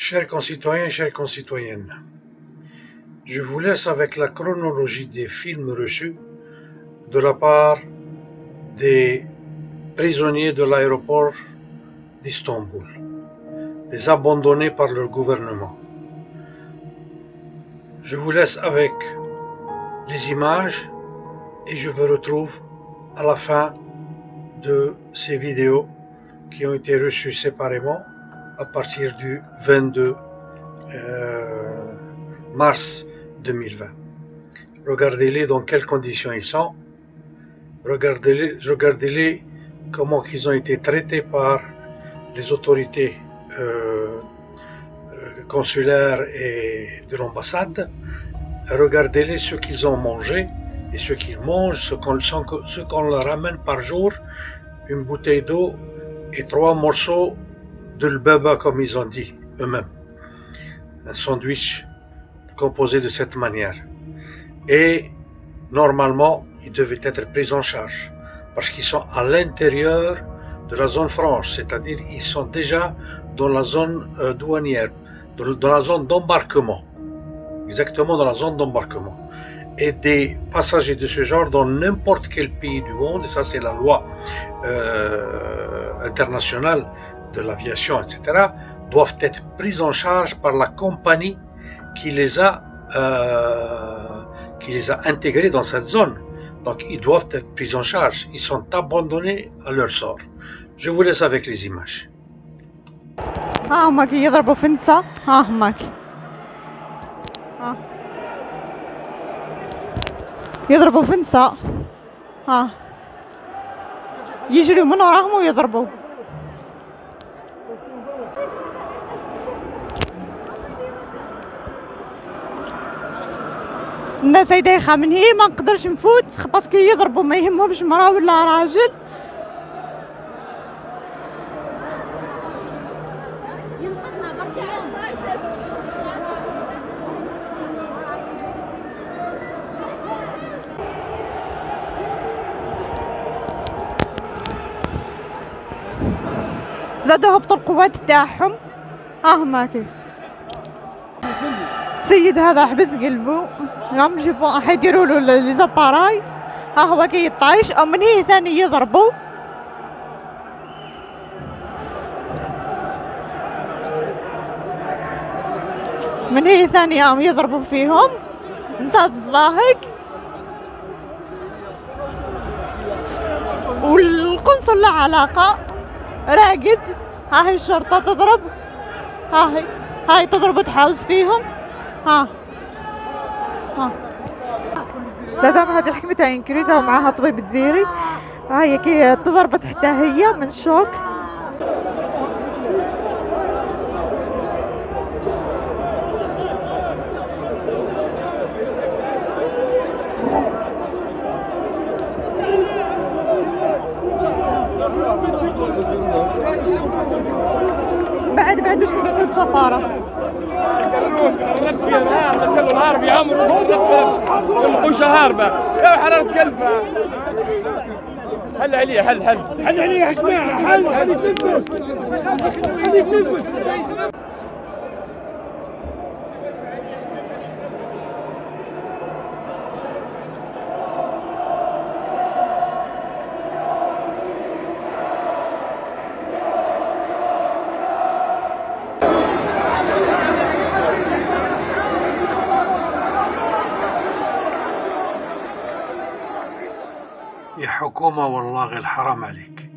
Chers concitoyens, chères concitoyennes, je vous laisse avec la chronologie des films reçus de la part des prisonniers de l'aéroport d'Istanbul, les abandonnés par leur gouvernement. Je vous laisse avec les images et je vous retrouve à la fin de ces vidéos qui ont été reçues séparément à partir du 22 mars 2020. Regardez-les dans quelles conditions ils sont. Regardez-les comment ils ont été traités par les autorités consulaires et de l'ambassade. Regardez-les ce qu'ils ont mangé et ce qu'ils mangent, ce qu'on leur ramène par jour, une bouteille d'eau et 3 morceaux de l'baba comme ils ont dit eux-mêmes. Un sandwich composé de cette manière. Et normalement, ils devaient être pris en charge parce qu'ils sont à l'intérieur de la zone franche, c'est-à-dire ils sont déjà dans la zone douanière, dans la zone d'embarquement, exactement dans la zone d'embarquement. Et des passagers de ce genre dans n'importe quel pays du monde, et ça c'est la loi internationale de l'aviation, etc., doivent être pris en charge par la compagnie qui les a intégrés dans cette zone. Donc ils doivent être pris en charge. Ils sont abandonnés à leur sort. Je vous laisse avec les images. هما كي يضربوا في النساء هما كي يضربوا في النساء يجروا من وراهم ويضربوا. الناس دايخه من هي ما نقدرش نفوت باسكو يضربوا ما يهمهمش مرا ولا راجل. زادوا هبطوا القوات تاعهم هما كي السيد هذا حبس قلبه قام جيبوا حيديروا له لي زاباراي هو كي يطايش او من هي ثاني يضربوا من هي ثاني قام يضربوا فيهم نسات الزاهق والقنصل لا علاقة راقد. هاي الشرطة تضرب هاي تضرب وتحاوز فيهم. لا دام هذه الحكمة تاع انكريزة ومعها طبيب تزيري هاي كي تضربت حتى هي من الشوك. بعد وش نبعثوا السفارة الهارب يعمروا الحوشة هاربة يا حرارة قلبها. حل عليه حل عليه يا جماعة حل يتنفس. يا حكومة والله غير حرام عليك،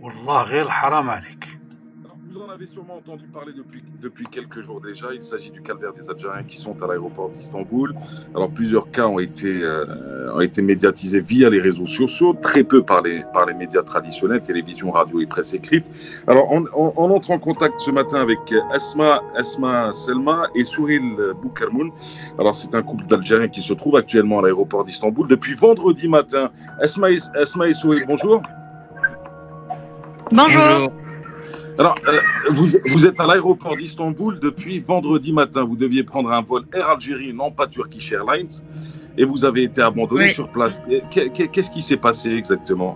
والله غير حرام عليك. Vous en avez sûrement entendu parler depuis quelques jours déjà. Il s'agit du calvaire des Algériens qui sont à l'aéroport d'Istanbul. Alors plusieurs cas ont été médiatisés via les réseaux sociaux, très peu par les médias traditionnels, télévision, radio et presse écrite. Alors on entre en contact ce matin avec Esma Selma et Souril Boukermoun. Alors c'est un couple d'Algériens qui se trouve actuellement à l'aéroport d'Istanbul depuis vendredi matin. Esma et Souril, bonjour. Bonjour. Alors, vous êtes à l'aéroport d'Istanbul depuis vendredi matin. Vous deviez prendre un vol Air Algérie, non pas Turkish Airlines, et vous avez été abandonné sur place. Qu'est-ce qui s'est passé exactement?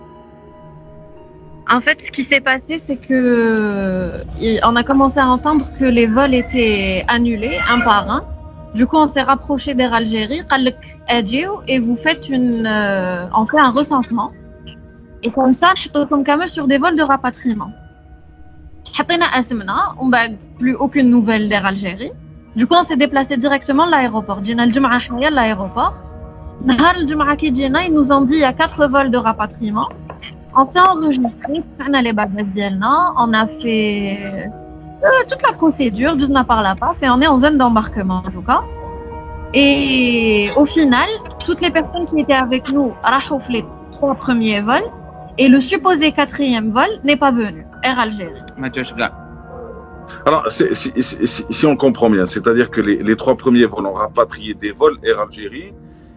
En fait, ce qui s'est passé, c'est que on a commencé à entendre que les vols étaient annulés un par un. Du coup, on s'est rapproché d'Air Algérie, et vous faites on fait un recensement. Et comme ça, on comme camel sur des vols de rapatriement. On n'a plus aucune nouvelle d'Air Algérie. Du coup, on s'est déplacé directement à l'aéroport. Jina al-Jum'a à l'aéroport. Nahar al-Jum'a qui jina, ils nous ont dit il y a 4 vols de rapatriement. On s'est enregistré, on a les bagages d'Elna, on a fait toute la procédure, juste n'a pas la PAF, et on est en zone d'embarquement en tout cas. Et au final, toutes les personnes qui étaient avec nous ont fait les 3 premiers vols, et le supposé 4e vol n'est pas venu, Air Algérie. Alors, si on comprend bien, c'est-à-dire que les 3 premiers vols ont rapatrié des vols Air Algérie,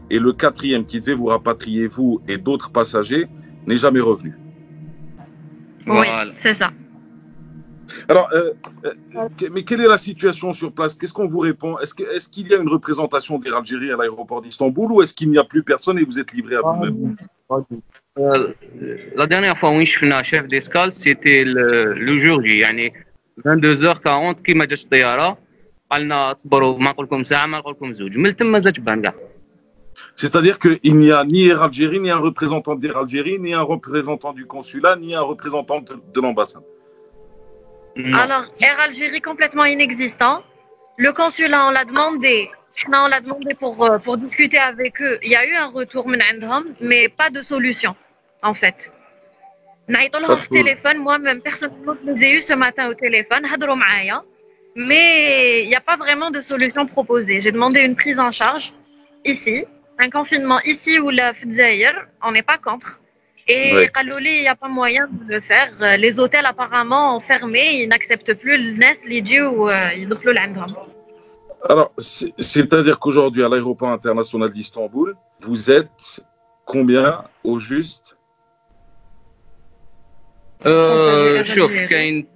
et le 4e qui devait vous rapatrier, vous et d'autres passagers, n'est jamais revenu. Oui, c'est ça. Alors, mais quelle est la situation sur place? Qu'est-ce qu'on vous répond? Est-ce qu'il y a une représentation d'Air Algérie à l'aéroport d'Istanbul ou est-ce qu'il n'y a plus personne et vous êtes livré à vous-même? La dernière fois où je suis venu chef d'escale, c'était le jour J, يعني 22h40 كيما جات الطياره قالنا صبروا ما نقول لكم ساعه ما نقول لكم زوج من تما زاد بان كاع. C'est-à-dire qu'il n'y a ni Air Algérie, ni un représentant d'Air Algérie, ni un représentant du consulat, ni un représentant de l'ambassade. Alors, Air Algérie complètement inexistant. Le consulat, on l'a demandé. On l'a demandé pour discuter avec eux. Il y a eu un retour, mais pas de solution, en fait. نعيطوا au téléphone, moi-même personnellement je les ai eu ce matin au téléphone, هضروا معايا, mais il n'y a pas vraiment de solution proposée. J'ai demandé une prise en charge ici, un confinement ici ou là في الجزائر, on n'est pas contre. Et قالوا لي il n'y a pas moyen de le faire. Les hôtels apparemment ont fermé, ils n'acceptent plus الناس اللي يجيو يدخلوا لعندهم. Alors, c'est-à-dire qu'aujourd'hui à l'aéroport international d'Istanbul, vous êtes combien au juste? شوف كاين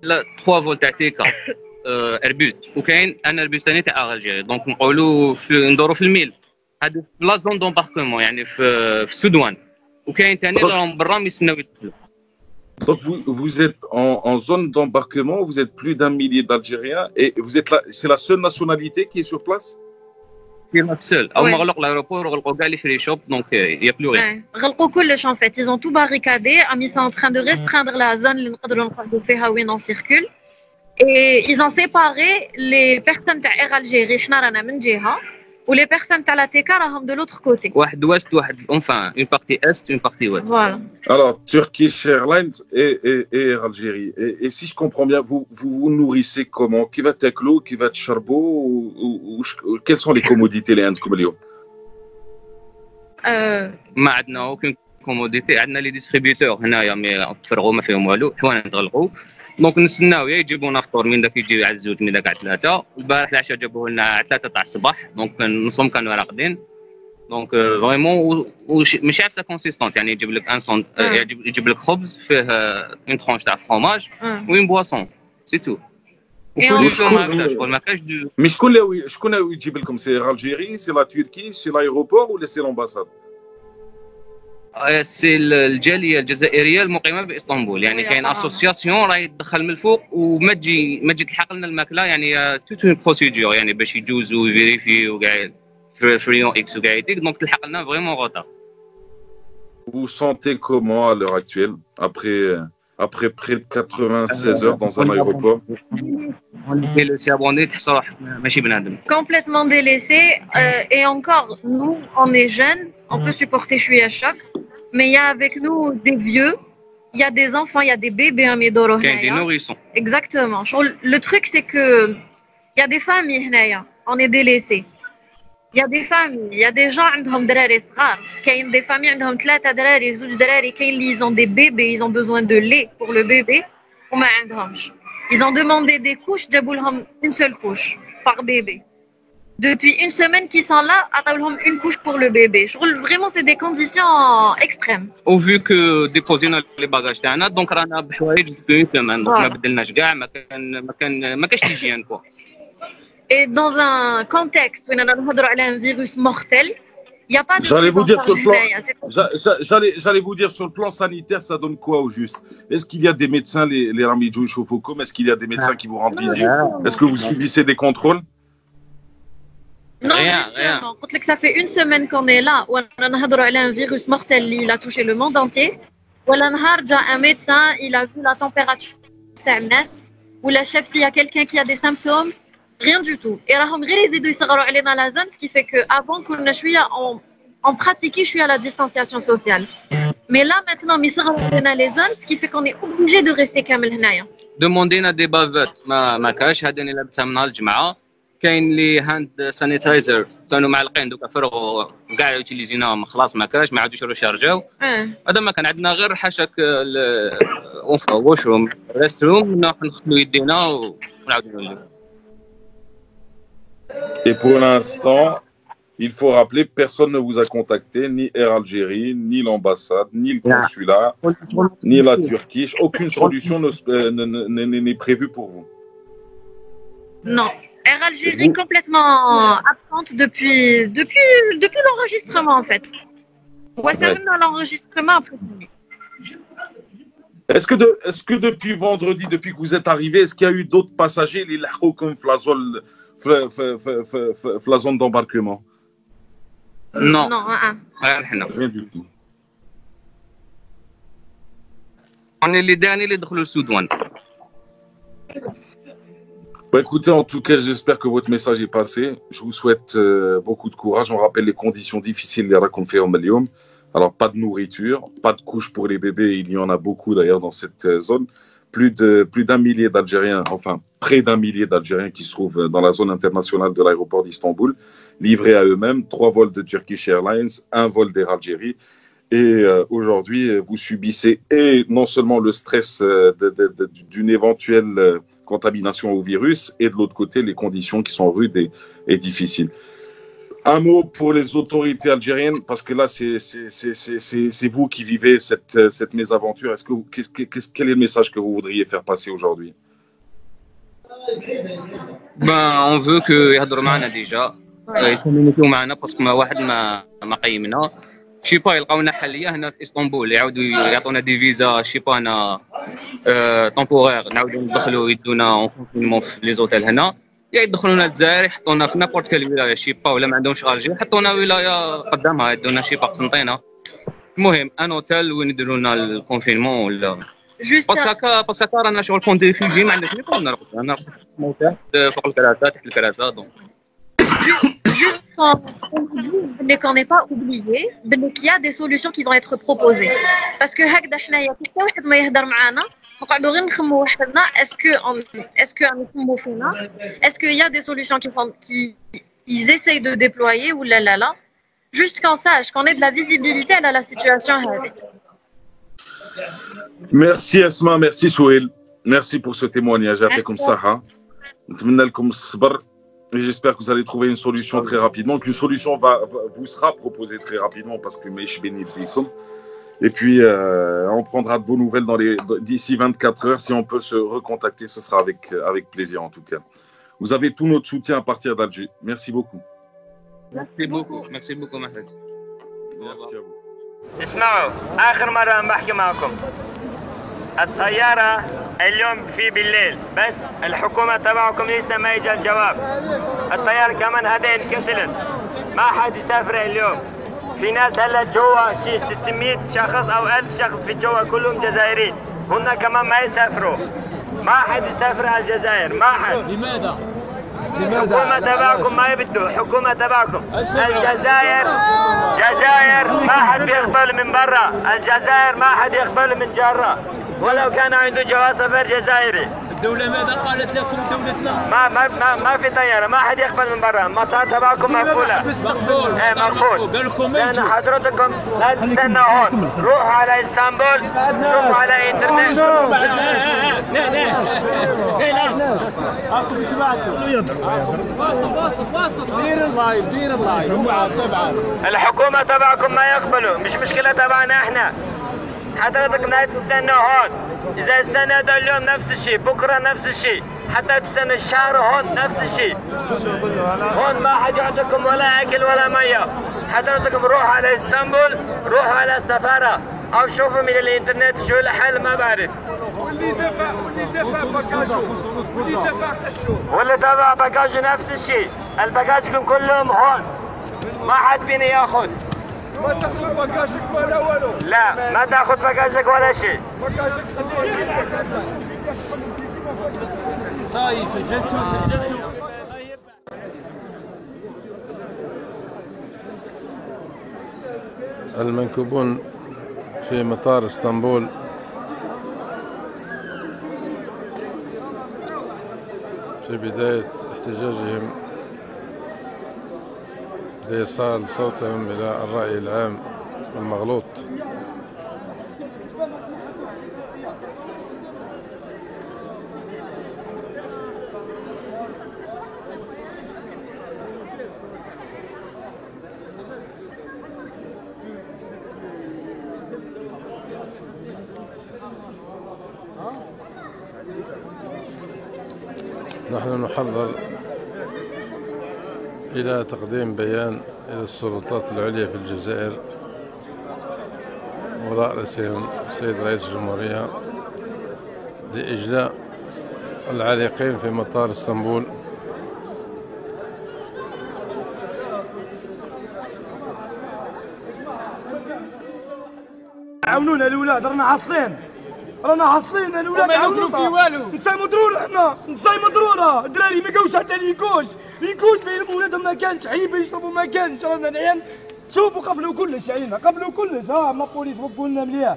3 فول تاع تيكا اربيس وكاين ان اربيس ثاني تاع الجيري دونك نقولوا ندوروا في الميل هذا في لا زون دومباركمون يعني في سودوان وكاين ثاني راهم برا يستناو يدخلوا. Donc vous êtes en zone d'embarquement, vous êtes plus d'1 millier d'Algériens et vous êtes là, c'est la seule nationalité qui est sur place? C'est la seule. أول ما غلق l'aéroport غلقوا كاع لي فري شوب دونك il y a plus rien. غلقوا كلش en fait, ils ont tout barricadé, ils sont en train de restreindre la zone اللي نقدروا نقعدوا فيها وين on circule. Et ils ont séparé les personnes تاع Air Algérie, حنا رانا من جهة, ou les personnes تاع la TK راهم de l'autre côté. واحد ouest واحد enfin une partie est une partie ouest. Voilà. Alors Turkish Airlines et Air Algérie. Et si je comprends bien, vous nourrissez comment? Qui va être l'eau, qui va être charbon ou quelles sont les commodités les عندكم اليوم؟ ما عندنا aucune commodité, عندنا لي ديستريبيوتور هنايا مي تفرغوا ما فيهم والو, حوانا تغلقوا. دونك نستناو يا يجيبونا فطور من داك يجي على الزوج من داك على 3. البارح العشاء جابوه لنا على 3 تاع الصباح, دونك نصهم كانوا راقدين. دونك فريمون ماشي عارفه كونسيستونت, يعني يجيب لك يجيب لك خبز فيه اون ترونش تاع فروماج وين بواسون سي تو. وكل يوم هكذا ما كاش دو. مي شكون اللي يجيب لكم؟ سي Air Algérie, c'est la Turquie, c'est l'aéroport ou c'est l'ambassade؟ سي الجاليه الجزائريه المقيمه باسطنبول, يعني كاين اسوسياسيون راهي تدخل من الفوق وما تجي تلحق لنا الماكله, يعني توت اون بروسيدور يعني باش يجوزوا ويفيريفيو وكاع فريون اكس وكاع يديك, دونك تلحق لنا فريمون غوطا. Vous sentez comment à l'heure actuelle après près de 96 heures dans un aéroport? Complètement délaissé, et encore nous on est jeunes, on peut supporter chouïa choc, mais il y a avec nous des vieux, il y a des enfants, il y a des bébés à Médoro. Il y a des nourrissons. Exactement. Le truc c'est que il y a des familles هنايا, on est délaissés. Il y a des familles, il y a des gens عندهم دراري صغار, كاين des familles عندهم 3 دراري 2 دراري, كاين اللي ils ont des bébés, ils ont besoin de lait pour le bébé وما عندهمش. Ils ont demandé des couches, جابوا لهم une seule couche par bébé. Depuis une semaine qu'ils sont là, عطاو لهم une couche pour le bébé. Vraiment c'est des conditions extrêmes. Au vu que déposينا les bagages تاعنا, donc رانا بحوايج depuis une semaine, donc ما بدلناش كاع, ما كاش hygiène quoi. Et dans un contexte où on a un virus mortel, Il n'y a pas de J'allais prise vous en dire sur charge le plan, هنايا. j'allais vous dire sur le plan sanitaire, ça donne quoi au juste? Est-ce qu'il y a des médecins, les Ramidjou Chofokom, est-ce qu'il y a des médecins qui vous rendent visite? Est-ce que vous subissez des contrôles? Non, Rien, justement, قلت لك ça fait une semaine qu'on est là وأنا نهضروا على un virus mortel اللي il a touché le monde entier. ولا نهار جا un médecin, il a vu la température تاع الناس ولا شاف s'il y a quelqu'un qui a des symptômes, rien du tout. Et راهم غير يزيدوا يصغروا علينا la zone, ce qui fait que avant كنا شوية on pratiquait شوية la distanciation sociale. Mais là maintenant يصغروا علينا les zones, ce qui fait qu'on est obligé de rester كامل هنايا. دوموندينا دي بافات ما كاش، هذا اللي لابسها من نهار الجمعه. كاين اللي هاند سانيتايزر كانوا معلقين دوكا فرغوا كاع يوتيليزيناهم، خلاص ما كاش، ما عادوش يشارجاو. هذا ما كان عندنا غير حاشاك واشروم ريست روم نغسلوا يدينا ونعاودوا نولوا. Et pour l'instant, il faut rappeler, personne ne vous a contacté, ni Air Algérie, ni l'ambassade, ni le consulat, ni la Turquie. Aucune solution n'est prévue pour vous. Non. Air Algérie complètement absente depuis l'enregistrement en fait. Ouais, ça venait à l'enregistrement après. Est-ce que depuis vendredi, depuis que vous êtes arrivé, est-ce qu'il y a eu d'autres passagers, les lahou comme la zone d'embarquement? Non. Non, Rien du tout. On est les derniers اللي دخلوا السودان. Bah écoutez, en tout cas, j'espère que votre message est passé. Je vous souhaite beaucoup de courage. On rappelle les conditions difficiles qu'on fait au Malium. Alors, pas de nourriture, pas de couches pour les bébés. Il y en a beaucoup d'ailleurs dans cette zone. Plus d'un millier d'Algériens, enfin près d'un millier d'Algériens qui se trouvent dans la zone internationale de l'aéroport d'Istanbul, livrés à eux-mêmes. 3 vols de Turkish Airlines, 1 vol d'Air Algérie. Et aujourd'hui, vous subissez non seulement le stress d'une éventuelle contamination au virus, et de l'autre côté, les conditions qui sont rudes et difficiles. Un mot pour les autorités algériennes, parce que là, c'est vous qui vivez cette mésaventure. Quel est le message que vous voudriez faire passer aujourd'hui? On veut que يهضروا معنا ديجا، يكومونيكيو معنا باسكو ما واحد ما قيمنا. شي با يلقاونا حاليا هنا في اسطنبول، يعاودوا يعطونا دي فيزا شي با انا طومبورير، نعاودوا ندخلوا يدونا اون كونفينمون في لي زوتيل هنا، يا يدخلونا للجزائر يحطونا في نابورت كال ولايه شي با، ولا ما عندهمش الجي يحطونا ولايه قدامها يدونا شي با قسنطينه. المهم ان اوتيل وين يديروا لنا الكونفينمون ولا باسكو رانا شغل كون دي ريفوجي ما عندناش نقدروا نرقدوا، انا فوق الكراسه تحت الكراسه. دونك juste qu'on n'est pas oublié, qu'il y a des solutions qui vont être proposées. Parce que هكذا حنايا حتى واحد ما يهضر معانا نقعدوا غير نخمموا وحدنا est-ce que نخمموا فينا est-ce qu'il y a des solutions qui ils essayent de déployer ou là juste qu'on sache qu'on ait de la visibilité à la situation هذه. Merci Asma, merci Souhel, merci pour ce témoignage. يعطيكم الصحة. نتمنى لكم الصبر. Et j'espère que vous allez trouver une solution très rapidement, qu'une solution vous sera proposée très rapidement parce que Meish Benidrikum. Et puis, on prendra de vos nouvelles d'ici 24 heures. Si on peut se recontacter, ce sera avec plaisir en tout cas. Vous avez tout notre soutien à partir d'Alger. Merci beaucoup. Merci beaucoup. Merci beaucoup, Mahmoud. Merci à vous. اسمعوا، آخر مرة بحكي معكم. الطيارة اليوم في بالليل، بس الحكومة تبعكم لسه ما اجى الجواب. الطيارة كمان هذا انكسلت، ما حد يسافر اليوم. في ناس هلا جوا شي 600 شخص او 1000 شخص في جوا كلهم جزائريين، هن كمان ما يسافروا. ما حد يسافر على الجزائر، ما حد. لماذا؟ الحكومة تبعكم ما يبدوا، حكومة تبعكم. الجزائر ما حد بيقبل من برا، الجزائر ما حد يقبل من جرا، ولو كان عنده جواز سفر جزائري. الدولة ماذا قالت لكم دولتنا؟ ما في طيارة، ما حد يقبل من برا، المطار تبعكم مقفولة. مقفول. ايه مقفول. لأن حضرتكم لا تستنوا هون، روحوا على اسطنبول، شوفوا على انترنت. لا. هاكم سمعتوا. دير اللايف. الحكومة تبعكم ما يقبلوا، مش مشكلة تبعنا احنا. حضرتك لا تستنوا هون، إذا استنيتوا اليوم نفس الشيء، بكرة نفس الشيء، حتى تستنوا الشهر هون نفس الشيء. هون ما حد يعطيكم ولا أكل ولا مية. حضرتكم روحوا على اسطنبول، روحوا على السفاره او شوفوا من الانترنت شو الحل ما بعرف. واللي دفع باجاجه نفس الشيء، الباجاجكم كلهم هون ما حد فينا ياخذ. ما تاخذ باجاجك ولا ولو. لا ما تاخذ باجاجك ولا شيء. باجاجك سجلتوا. المنكوبون في مطار اسطنبول في بداية احتجاجهم لإيصال صوتهم إلى الرأي العام المغلوط. نحن نحضر إلى تقديم بيان إلى السلطات العليا في الجزائر وراء رأسهم السيد رئيس الجمهورية لإجلاء العالقين في مطار اسطنبول. عاونونا الأولاد، رانا حاصلين الأولاد، ما يعاونوا في والو. نساي مضرور، احنا نساي مضرورة، الدراري ما جاوش حتى ليكوش ما يلموا ولادهم، ما كانش حليب يشربوا، ما كانش. رانا العيال شوفوا قفلوا كلش علينا، قفلوا كلش. من البوليس وقفوا لنا مليح.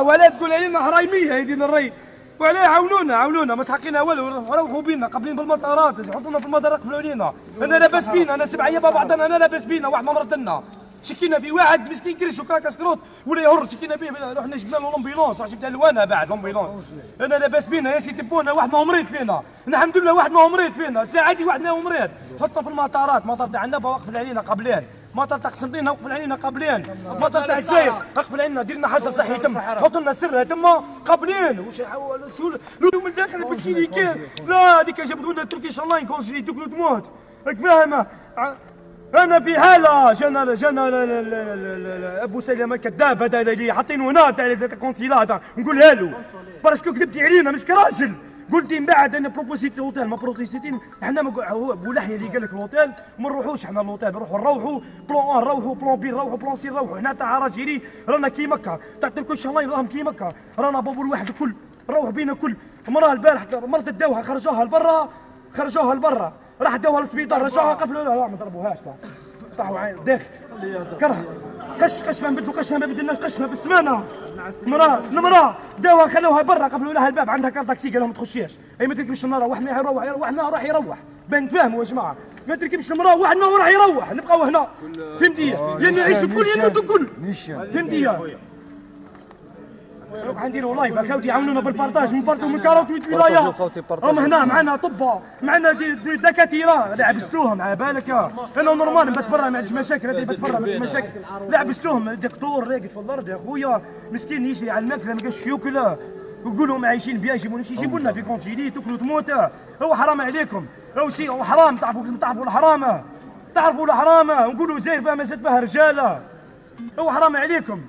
ولا تقول علينا حرايمية يدين الري، وعلاه عاونونا ما سحقينا والو. روحوا بينا قابلين بالمطارات، يحطونا في المطار يقفلوا علينا. انا لاباس بينا، انا 7 ايام بعضنا، انا لاباس بينا. واحد ما مرضنا، شكينا في واحد مسكين كرش وكاكا سكروت ولا يهر، شكينا به. رحنا جبنا له لومبيلونس، رحت جبتها له انا بعد لومبيلونس. انا لاباس بينا يا سيدي بونا، واحد ما هو مريض فينا، الحمد لله واحد ما هو مريض فينا. ساعدي واحد ما هو مريض، حطنا في المطارات. مطار تاع النبا وقف علينا قبلين، مطار تاع قسنطينه وقف علينا قبلين، مطار تاع الجزائر وقف علينا. دير لنا حاجه صحي تم، حط لنا سرها تما قبلين. واش لولو من داخل بشي اللي كان. لا هذيك جابوا لنا تركيش اونلاين كونجلي دوك تموت، راك فاهمه. انا في حاله جانا ابو سلمه كذاب هذا اللي حاطينه هنا تاع القنصلات، نقولها له باسكو كذبتي علينا مش كراجل. قلتي من بعد انا بروبوزيتي الاوتيل، ما بروبوزيتي احنا. هو ابو لحيه اللي قال لك الاوتيل، ما نروحوش احنا الاوتيل، نروحوا بلون 1 نروحوا بلون بي نروحوا بلون سي نروحوا. هنا تاع راجيري رانا كي مكه، تاع تركيش اونلاين راهم كي مكه، رانا بابو الواحد الكل نروح بينا كل. مراه البارح مرت الدوها خرجوها لبرا، راح داوها للسبيطار، رجعوها قفلوا لها. لا ما ضربوهاش، طاحوا عين داخل كره قش ما نبدلوا، قش ما بدلناش، قشنا بالسمانه. المراه داوها خلوها برا، قفلوا لها الباب، عندها كارت تاكسي قال لهم ما تخشيش. اي ما تركبش المراه، واحد ما يروح، واحد ما راح يروح. بان نتفاهموا يا جماعه، ما تركبش المراه، واحد ما راح يروح، نبقاو هنا. فهمتي؟ يا نعيشوا كل يا نموتوا كل. فهمتي؟ نروح نديروا لايف اخوتي، يعاونونا بالبارطاج، نبارطوا من 48 ولايه. هم هنا معنا اطباء، معنا دكاتره، لا عبستوهم على بالك. انا نورمال نبات برا ما عنديش مشاكل، هذه نبات برا ما عنديش مشاكل. لا عبستوهم، دكتور راقد في الارض يا خويا مسكين يجري على الماكله ما لقاش ياكل. ويقولوا ما عايشين بيا، يجيبوا لنا في كونجيلي تاكلوا تموت. هو حرام عليكم، هو شيء هو حرام. تعرفوا الحرام، نقولوا زاير فيها ما زاد فيها رجاله. هو حرام عليكم.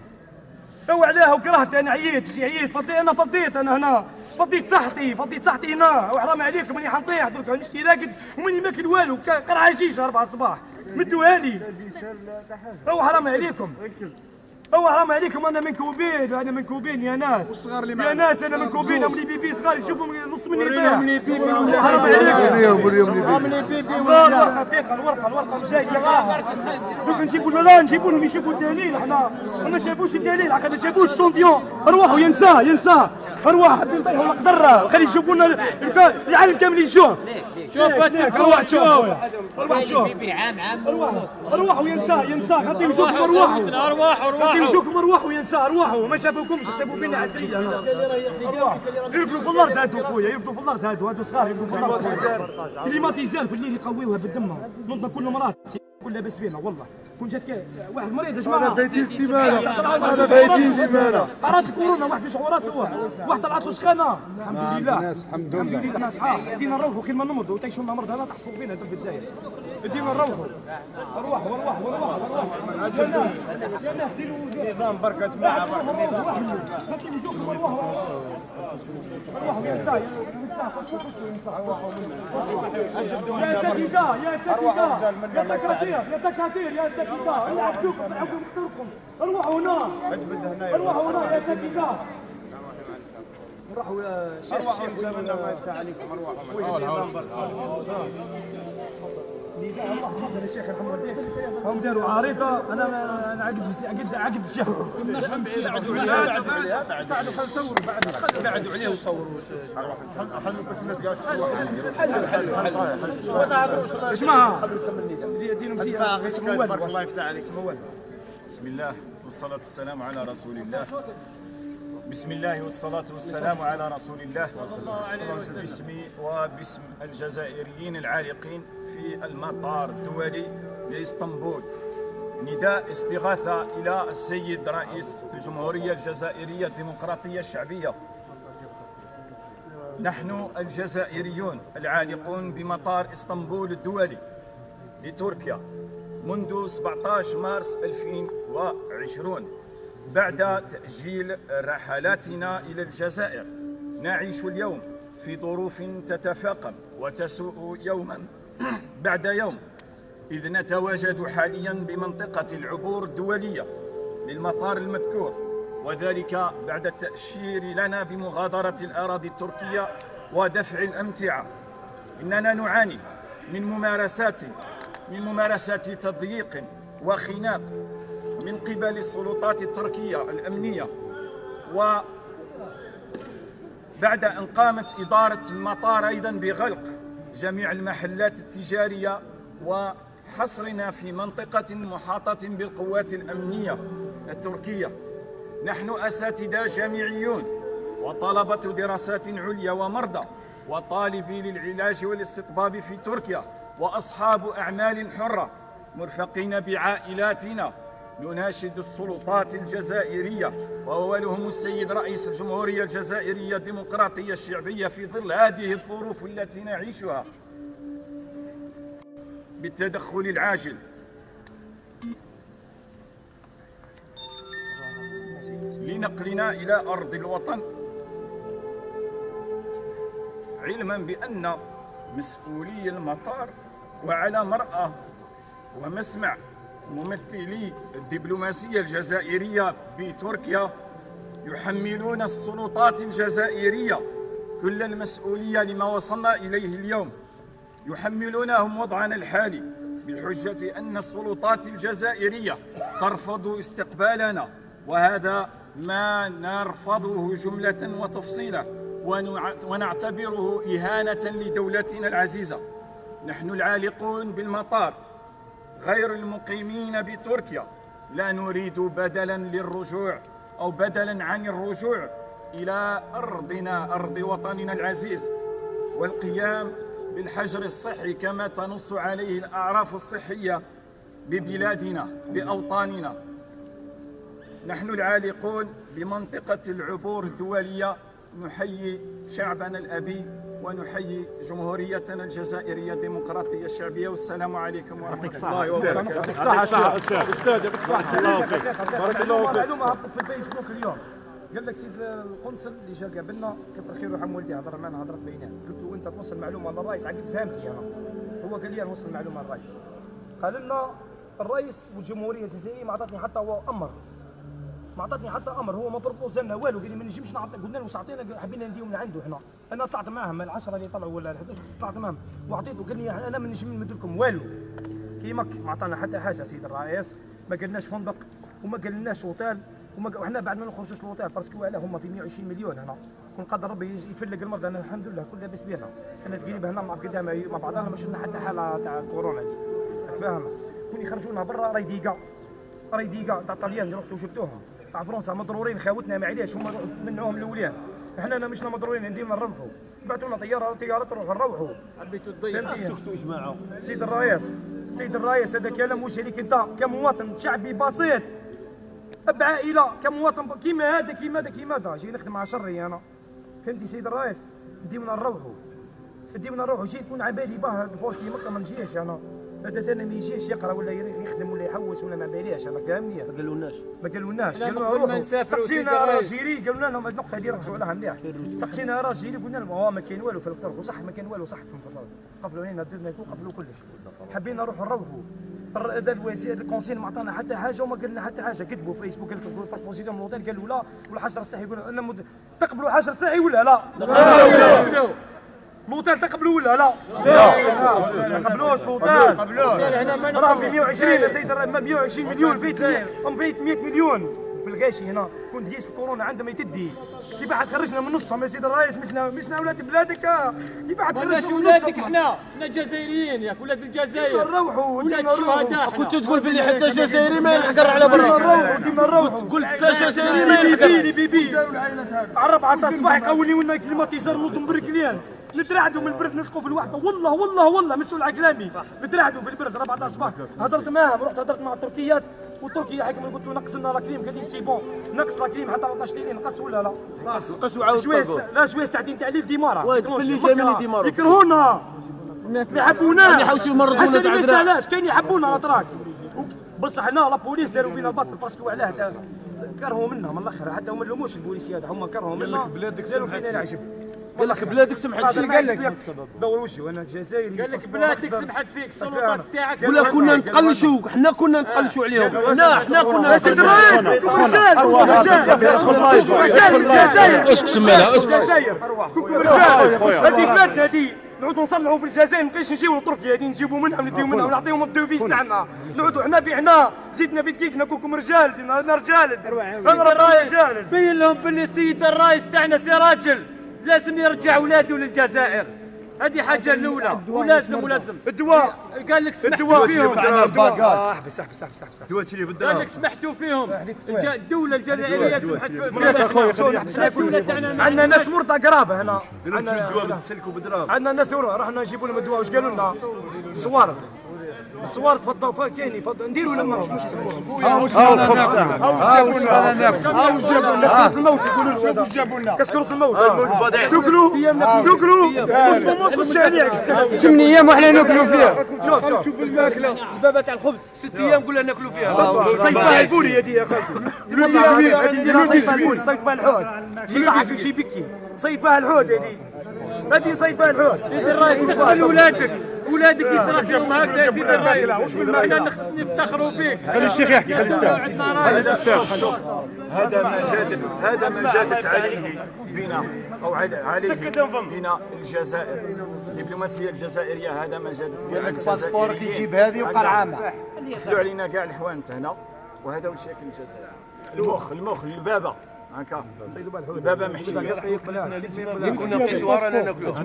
هو علاه وكرهت. انا عييت فضيت انا هنا، فضيت صحتي هنا. وحرام عليكم راني حنطيح دوكا، نشتي راقد وماني ماكل والو، قرعه جيش 4 الصباح مدوها لي. هو حرام عليكم. انا من كوبين يا ناس، انا من كوبين. هم لي بيبي صغار يشوفوا نص من يبيع. حرام عليكم. الورقه دقيقه، الورقه جايه. دوك نجيبوا لهم يشوفوا الدليل. احنا ما شافوش الدليل، ما شافوش الشونتيون. ارواحوا ينساه ارواح نطيحوا القدر. خلي يشوفوا لنا العالم كامل يشوف. ارواح تشوف، ارواحوا ينساه. خاطر يشوفوا ارواحوا يشوفكم ارواحوا ينساه. ارواحوا ما شافوكمش، حسبوا فينا عسكريه. يرقدوا في الارض هادو خويا، هادو صغار يرقدوا في الارض. كليماتيزال في الليل يقويوها بالدم. نوضنا كل مرات كل لاباس بينا والله. كون جاتك واحد مريض يا جماعه. انا فايتين سيمانه. عرفت كورونا واحد بيشعر راسه واحد طلعت له سخانه. الحمد لله. الحمد لله. احنا صحاب دينا نروحوا كي ما نمرضوا وتعيشوا لنا مرض هنا تحسبوا فينا في الجزائر. دينا نروحوا. ارواحوا. يا ناس ديروا نظام بركه جماعه بركه النظام. ارواحوا يا نساء خشوا يا سكيكا يا دكاتير يا سكيكا نعبدوكم نختاركم. ارواحوا هنا يا سكيكا. نروحوا يا شيخ ما يفتح عليكم. ارواحوا نظام بركه. الله تفضل يا شيخ يرحم والديك. هم داروا عريضه انا عقد الشهر. بعدوا عليه وصوروا. يا جماعه دينهم مسيح اسمه بارك الله يفتح عليك. اسمه بسم الله والصلاة والسلام على رسول الله. بسم الله والصلاة والسلام على رسول الله. باسمي وباسم الجزائريين العالقين في المطار الدولي لإسطنبول نداء استغاثة إلى السيد رئيس الجمهورية الجزائرية الديمقراطية الشعبية. نحن الجزائريون العالقون بمطار إسطنبول الدولي لتركيا منذ 17 مارس 2020 بعد تأجيل رحلاتنا إلى الجزائر. نعيش اليوم في ظروف تتفاقم وتسوء يوما بعد يوم، إذ نتواجد حاليا بمنطقة العبور الدولية للمطار المذكور، وذلك بعد التأشير لنا بمغادرة الأراضي التركية ودفع الأمتعة. إننا نعاني من ممارسات تضييق وخناق من قبل السلطات التركية الأمنية، وبعد أن قامت إدارة المطار أيضا بغلق جميع المحلات التجارية وحصرنا في منطقة محاطة بالقوات الأمنية التركية. نحن أساتذة جامعيون وطلبة دراسات عليا ومرضى وطالبي للعلاج والاستطباب في تركيا وأصحاب أعمال حرة مرفقين بعائلاتنا. نناشد السلطات الجزائرية وأولهم السيد رئيس الجمهورية الجزائرية الديمقراطية الشعبية في ظل هذه الظروف التي نعيشها بالتدخل العاجل لنقلنا إلى أرض الوطن، علما بأن مسؤولي المطار وعلى مرأى ومسمع ممثلي الدبلوماسية الجزائرية بتركيا يحملون السلطات الجزائرية كل المسؤولية لما وصلنا إليه اليوم. يحملونهم وضعنا الحالي بالحجة أن السلطات الجزائرية ترفض استقبالنا، وهذا ما نرفضه جملة وتفصيلا ونعتبره إهانة لدولتنا العزيزة. نحن العالقون بالمطار غير المقيمين بتركيا لا نريد بدلا للرجوع أو بدلا عن الرجوع إلى أرضنا أرض وطننا العزيز والقيام بالحجر الصحي كما تنص عليه الأعراف الصحية ببلادنا بأوطاننا. نحن العالقون بمنطقة العبور الدولية نحيي شعبنا الأبي ونحيي جمهوريتنا الجزائرية الديمقراطية الشعبية، والسلام عليكم ورحمة الله وبركاته. يعطيك الصحة أستاذ، يعطيك الصحة. الله يوفقك. بارك الله فيك. معلومة هبطت في الفيسبوك اليوم، قال لك سيد القنصل اللي جا قابلنا كثر خير ويرحم والديه هضر معنا هضرت بينات، قلت له انت توصل معلومة للرئيس عقد فهمتي انا. هو قال لي نوصل معلومة للرئيس. قال لنا الرئيس والجمهورية الجزائرية ما عطاتني حتى هو امر. ما عطاتني حتى امر، هو ما بروبوز لنا والو، قال لي ما نجمش نعطي، قلنا له ساعتين حبينا نديهم من عنده احنا. انا طلعت معاهم ال10 اللي طلعوا ولا ال11 طلعت معاهم وعطيته، قال لي انا ما نجم نمد لكم والو. كيماك ما عطانا حتى حاجه سيد الرئيس، ما قالناش فندق وما قالناش اوتيل وحنا بعد ما نخرجوش الاوتيل باسكو علاه هما في 120 مليون هنا، كون قدر ربي يتفلق المرضى. انا الحمد لله كل لاباس بينا، انا تقريبا هنا مع قدام مع بعضنا ما شفنا حتى حاله تاع كورونا دي، فاهم؟ كون يخرجونا برا راهي ضيقه تاع الطليان اللي رحتوا وجبتوهم، تاع فرنسا مضرورين خاوتنا معليش هما منعوهم الاولين، احنا مشنا مضرورين نديرنا نروحوا، بعثوا لنا طياره تروحوا نروحوا. حبيتوا تضيعوا سكتوا جماعه. سيد الرئيس هذا كلام واش عليك انت كمواطن شعبي بسيط بعائله كمواطن كيما هذا جاي نخدم مع شري انا فهمتي سيد الرئيس. نديونا نروحوا جيت يكون على بالي باه الفورتي مكه ما نجيش انا هذا ما يجيش يقرا ولا يخدم ولا يحوس ولا ما باليش انا فاهمني. ما قالولناش قالوا روحوا سقسينا راجيري قالوا لنا هذه النقطه هذه ركزوا عليها مليح. سقسينا راجيري قلنا لهم ما كاين والو في الطرق وصح ما كاين والو صحتكم في الطرق قفلوا علينا قفلوا كلش. حبينا نروحوا هذا الوزير الكونسيل ما عطانا حتى حاجه وما قال لنا حتى حاجه. كتبوا في فيسبوك قال لكم بروبوزيسيون من الوطن قالوا لا والحجر الصحي يقولوا تقبلوا حجر صحي ولا لا؟ الوطن تقبلوا ولا لا؟ ما تقبلوش الوطن. راه ب 120 يا سيدي 120 مليون فيت 100 مليون في الغاشي هنا كنت ديس الكورونا عندما يتدي كيف حتخرجنا من نصهم يا سيدي الرئيس. مشنا اولاد بلادك كيف حتخرجنا من ولادك حنا جزائريين ياك ولاد الجزائر نروحوا ولاد الشهداء. كنت تقول باللي حتى الجزائري ما ينحكر على برا. ديما نروحوا قلت حتى الجزائري ما ينحكر. بيبي على 4 تاع الصباح يقولوا لنا كليماتيزر نوضوا بركليان نترعدوا من البرد نسقوا في الوحده. والله مسؤول على كلامي نترعدوا في البرد 4 تاع الصباح. هضرت معاهم رحت هضرت مع التركيات والتركيه حكم قلت له نقص لنا لاكليم قال لي سي بون نقص لاكليم حتى 12 ليله نقص ولا لا؟ نقصوا عاود شويه ساعتين تعليل ديماره يكرهونا يكرهونا ما يحبوناش يحوسوا يمرضونا تاع عندنا كاين يحبونا الاتراك بصح هنا لا بوليس داروا فينا البطل باسكو علاه كرهوا منا من الاخر حتى هما اللوموش البوليس هذا هما كرهوا منا داروا فينا العجب. قال لك بلادك سمحت فيك. قال لك دور وجهي انا جزائري قال لك بلادك سمحت فيك السلطات تاعك ولا كنا نتقلشوا حنا كنا نتقلشوا عليهم. حنا كنا سيد الرئيس كوكو رجال الجزائر اسكت مالها الجزائر كوكو رجال هذه بلادنا هذه نعودوا نصلحوا في الجزائر ما بقيش نجيو لتركيا هذه نجيبوا منها ونديو منها ونعطيهم الدوفيس تاعنا نعودوا حنا بحنا زيدنا في دقيقنا كلكم رجال انا رجال انا رجال. بين لهم باللي السيد الرئيس تاعنا سي راجل لازم يرجع اولاده للجزائر. هذه حاجه الاولى ولازم الدواء قال لك سمحتوا فيهم. احبس الدواء تشري بالدرهم قال لك سمحتوا فيهم. الدوله الجزائريه سمحت فيهم. عندنا ناس مرضى قرابه هنا الدواء تسلكوا بالدرهم. عندنا ناس رحنا نجيبوا لهم الدواء واش قالوا لنا؟ الصوارد تفضلوا كاين نديروا لما مش مشكل. جابوا لنا كسكروت الموت يقولوا لنا جابوا لنا كسكروت الموت دوكلوا والصومات خش عليك 8 ايام وحنا ناكلوا فيها. شوف بالماكله البابه تاع الخبز 6 ايام قلنا ناكلوا فيها. صيفها البولي هذه يا اخي هذه نديرها صيفها البولي صيد بها الحوت شي يضحك وشي يبكي صيد بها الحوت هذه صيد بها الحوت. سيدي الرئيس تقبل ولادك يصرف فيهم هكذا يا سيدي الرئيس حنا نفتخروا بك. خلي الشيخ يحكي خلي هذا ما جادت عليه بنا او عليه بنا الجزائر الدبلوماسيه الجزائريه. هذا ما جادت بنا باسبورك يجيب هذه وقرعامه قفلوا علينا كاع الحوان تاعنا وهذا هو الشكل الجزائري. المخ البابه هكا البابا محشي كنا قشوار انا ناكلوها.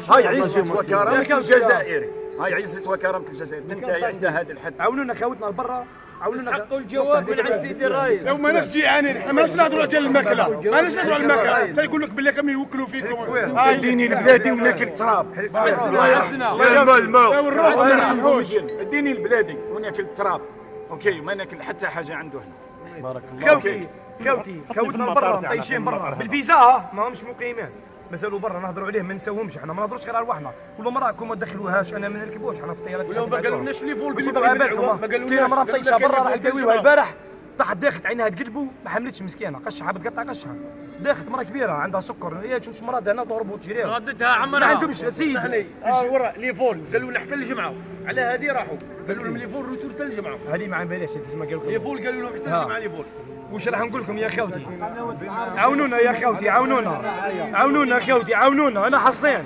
هاي عزة وكرامة الجزائر هاي عزة وكرامة الجزائر تنتهي عند هذا الحد. عاونونا خوتنا لبرا عاونونا حقوا الجواب من عند سيدي الرئيس. لو ماناش جيعانين احنا ماناش نهضروا على الماكله ماناش نهضروا على الماكله تيقول لك بالله كم يوكلوا فيكم. اديني البلادي وناكل تراب الله يرحمهم اديني البلادي وناكل تراب اوكي ما ناكل حتى حاجه عنده هنا. بارك الله. خوتنا برا مطيشين برا بالفيزا ماهمش مقيمين مازالوا برا نهضروا عليه ما نساوهمش احنا ما نهضروش غير على رواحنا. كل مرة ما دخلوهاش انا ما نركبوش احنا في الطيارات ولا ما قالولناش لي فول كاينه مرة مطيشه برا راح يداويوها البارح طاحت داخت عينها تقلبوا ما حملتش مسكينه قشها بتقطع قشها داخت مرة كبيرة عندها سكر هي تشوف مرات هنا تهرب وتجري ردتها عمرها ما عندهمش سيدي ورا لي فول قالوا لنا حتى الجمعة على هذه راحوا قالوا لهم لي فول روتور حتى الجمعة. هذه ما باليش ما قالوا لي فول قالوا لهم حتى الجمعة لي فول. واش راح نقول لكم يا خوتي؟ عاونونا يا خوتي عاونونا يا خوتي عاونونا انا حصدين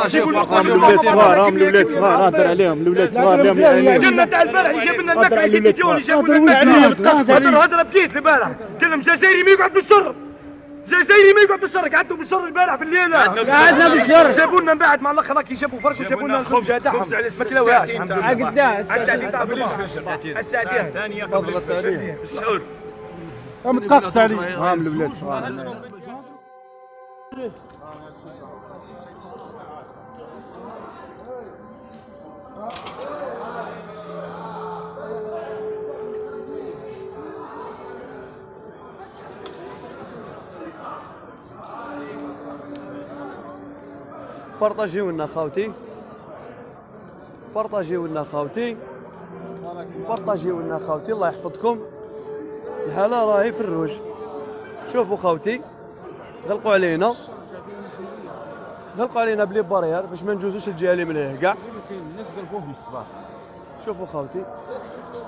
جيبوا الولاد صغار الولاد صغار هضر عليهم الولاد صغار قلنا تاع البارح اللي جاب لنا الماكله سي مليون جابوا لنا الماكله هضره بكيت البارح قال لهم جزائري ما يقعد بالشر جزائري ما يقعد بالشر قعدوا بالشر البارح في الليله قعدنا بالشر جابوا لنا من بعد مع الاخر كي جابوا فرق وجابوا لنا الخبز تاعهم ما كلاوهاش قداش الساعتين تاع الصباح الساعتين الثانيه قبل السحور متقاقص عليه ها من البلاد. بارطاجيو لنا خاوتي، بارطاجيو لنا خاوتي، بارطاجيو لنا خاوتي، الله يحفظكم. الحالة راهي في الروج. شوفوا خاوتي غلقوا علينا، غلقوا علينا بلي بارير باش ما نجوزوش الجهة اللي مليح كاع. الناس ضربوهم الصباح. شوفوا خاوتي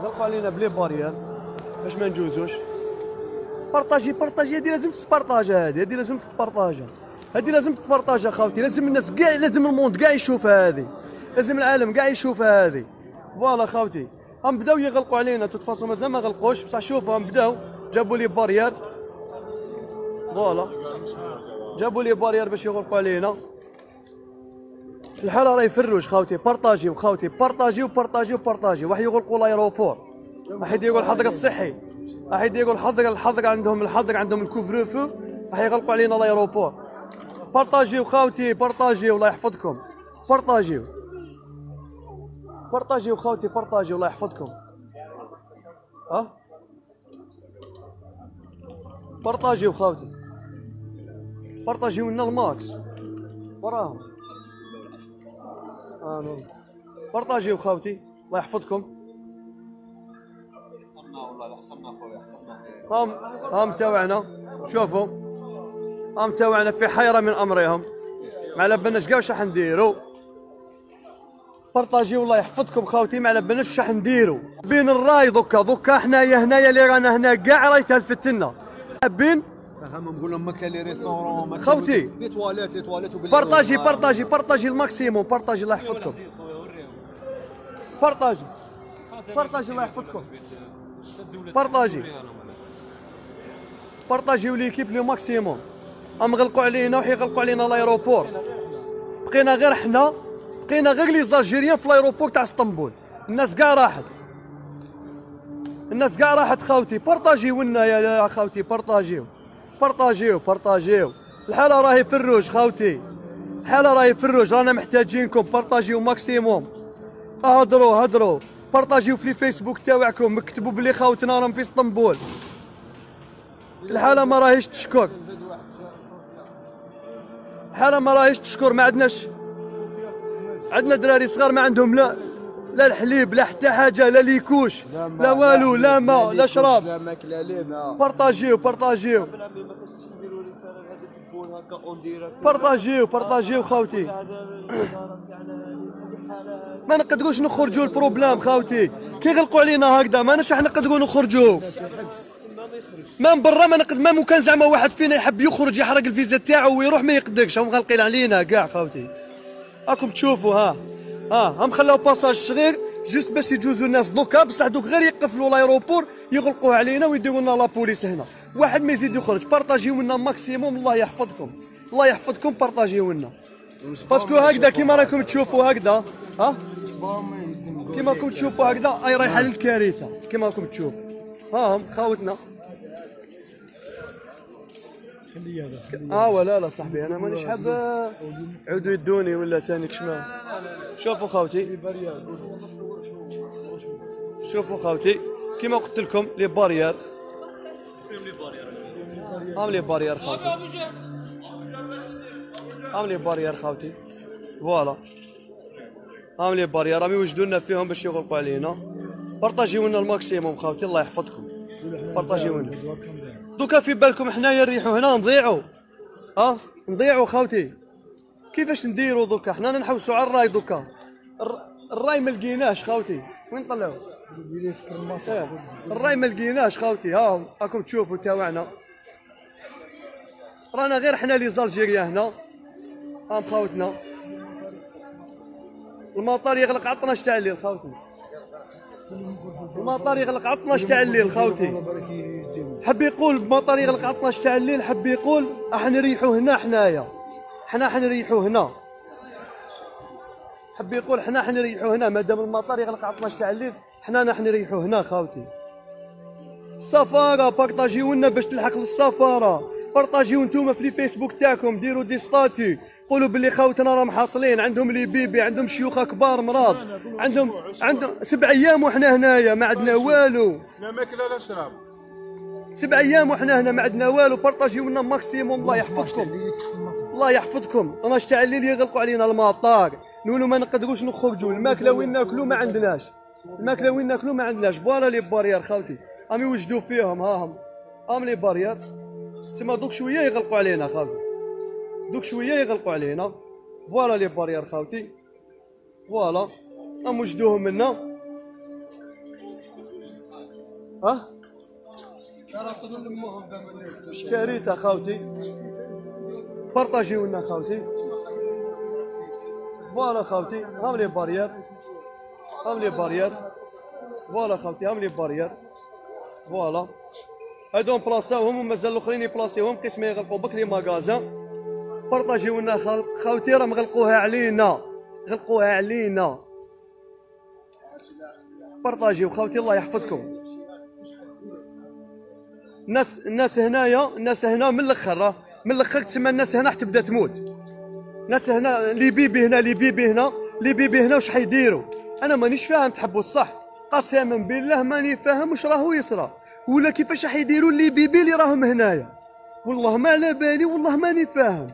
غلقوا علينا بلي بارير باش ما نجوزوش. بارطاجي بارطاجي، هادي لازم تبارطاجا، هادي لازم تبارطاجا، هادي لازم تبارطاجا خاوتي. لازم الناس كاع، لازم الموند كاع يشوفها هادي، لازم العالم كاع يشوفها هادي. فوالا خاوتي هم بداو يغلقوا علينا، توتفاصو مازال ما غلقوش بصح شوفوا هم بداو جابوا لي بارير. فوالا جابوا لي بارير باش يغلقوا علينا. الحاله راهي في الروج خاوتي. بارطاجيو خاوتي، بارطاجيو بارطاجيو بارطاجيو. واحد يغلقوا لايروبور، واحد يقول الحظر الصحي، واحد يقول الحظر عندهم الكوفرو فو، راح يغلقوا علينا لايروبور. بارطاجيو خاوتي بارطاجيو الله يحفظكم. بارطاجيو بارطاجيو خاوتي بارطاجيو الله يحفظكم. بارطاجيو خاوتي، بارطاجيو لنا الماكس وراهم. بارطاجيو خاوتي الله يحفظكم. والله حصلنا خويا حصلنا. هم تاوعنا، شوفوا هم تاوعنا في حيرة من أمرهم، ما على بالناش كاع واش راح نديرو. بارطاجيو الله يحفظكم خاوتي، ما على بالناش واش راح نديرو. بين الراي دوكا حنايا هنايا اللي رانا هنا كاع راهي تهلفتنا. حابين نقول لهم ما كاين لي ريستورون خوتي، لي تواليت بارطاجي بارطاجي بارطاجي الماكسيموم. بارطاجي الله يحفظكم. بارطاجي بارطاجي الله يحفظكم. بارطاجي بارطاجيو ليكيب لو ماكسيموم. هم غلقوا علينا وحيغلقوا علينا لايروبور. بقينا غير حنا، بقينا غير لي زالجيريان في لايروبور تاع اسطنبول. الناس كاع راحت، الناس كاع راحت خاوتي. بارطاجيو لنا يا خاوتي، بارطاجيو بارطاجيو بارطاجيو. الحالة راهي في الروج خاوتي، الحالة راهي في الروج، رانا محتاجينكم. بارطاجيو ماكسيموم، هضروا بارطاجيو في الفيسبوك تاعكم، اكتبوا بلي خاوتنا راهم في اسطنبول. الحالة ما راهيش تشكر، الحالة ما راهيش تشكر. ما عندناش، عندنا دراري صغار ما عندهم لا الحليب لا حتى حاجة، لا ليكوش لا والو، لا ماء لا شراب. بارطاجيو بارطاجيو بارطاجيو بارطاجيو خاوتي. ما نقدروش نخرجوا البروبلام خاوتي، كي يغلقوا علينا هكذا ماناش راح نقدروا نخرجوا. ما من برا ما نقد، ما ممكن زعما واحد فينا يحب يخرج يحرق الفيزا تاعو ويروح ما يقدرش. هم غالقين علينا كاع خاوتي، راكم تشوفوا. هم خلاو باساج صغير جوست باش يجوزوا الناس دوكا، بصح دوك غير يقفلوا لايروبور يغلقوه علينا ويديروا لنا لابوليس هنا، واحد ما يزيد يخرج. بارطاجيو لنا ماكسيموم، الله يحفظكم الله يحفظكم. بارطاجيو لنا باسكو هكذا كيما راكم تشوفوا هكذا، كيما راكم تشوفوا هكذا اي رايحه للكارثه كيما راكم تشوفوا. هم خاوتنا. ولا لا صاحبي انا مانيش حاب عودوا يدوني ولا ثاني كشما. شوفوا خاوتي، شوفوا خاوتي كيما قلت لكم لي بارير، هم لي بارير خاوتي، هم لي بارير خاوتي. فوالا هم لي بارير راهم يوجدوا لنا فيهم باش يغلقوا علينا. بارطاجيو لنا الماكسيموم خاوتي، الله يحفظكم. بارطاجيو لنا. دوكا في بالكم حنايا نريحوا هنا نضيعوا، نضيعوا خاوتي. كيفاش نديروا دوكا؟ حنا نحوسوا على الراي دوكا. الراي ما لقيناش خاوتي، وين طلعوا؟ الراي ما لقيناش خاوتي. راكم تشوفوا تاوعنا، رانا غير حنا لي زالجيريا هنا. خاوتنا المطار يغلق على 12 تاع الليل خاوتي، المطار يغلق على 12 تاع الليل خاوتي. حب يقول المطار يغلق على 12 تاع الليل، حب يقول راح نريحوا هنا حنايا، حنا حنريحوا هنا. حب يقول حنا حنريحوا هنا، مادام المطار يغلق على 12 تاع الليل حنا راح نريحوا هنا خاوتي. السفاره بارطاجيو لنا باش تلحق للسفاره، بارطاجيو نتوما في الفيسبوك تاعكم، ديروا دي ستاتي قولوا باللي خاوتنا راهم حاصلين، عندهم لي بيبي، عندهم شيوخ كبار مرض، عندهم 7 ايام وحنا هنايا ما عندنا والو، لا ماكله لا شراب. 7 ايام وحنا هنا ما عندنا والو. بارطاجيو لنا ماكسيموم. الله يحفظكم، الله يحفظكم. انا تاع الليل يغلقوا علينا المطار، نقولوا ما نقدروش نخرجوا، الماكله وين ناكلوا ما عندناش، الماكله وين ناكلوا ما عندناش. فوالا لي بارير خاوتي راهم يوجدوا فيهم، هاهم لي بارير. تسمى دوك شويه يغلقوا علينا خاوتي، دوك شويه يغلقوا علينا. فوالا لي بارير خاوتي، فوالا راهم وجدوهم منا. كارثه خاوتي، بارطاجيو لنا خاوتي. فوالا خاوتي هاهم لي بارير، هاهم لي بارير. فوالا خاوتي هاهم لي بارير. فوالا هادو بلاصاوهم ومازال الاخرين يبلاصيوهم، قسم يغلقوا بك لي ماغازان. بارطاجيو لنا خاوتي، راهم غلقوها علينا، غلقوها علينا. بارطاجيو خاوتي الله يحفظكم. الناس هنايا، الناس هنا من الاخر، من الاخر تسمى الناس هنا حتبدا تموت. الناس هنا لي بيبي هنا، لي بيبي هنا، لي بيبي هنا واش حيديروا؟ انا مانيش فاهم، تحبوا الصح قسما بالله ماني فاهم واش راهو يصرى، ولا كيفاش حيديروا لي بيبي اللي راهم هنايا. والله ما على بالي، والله ماني فاهم.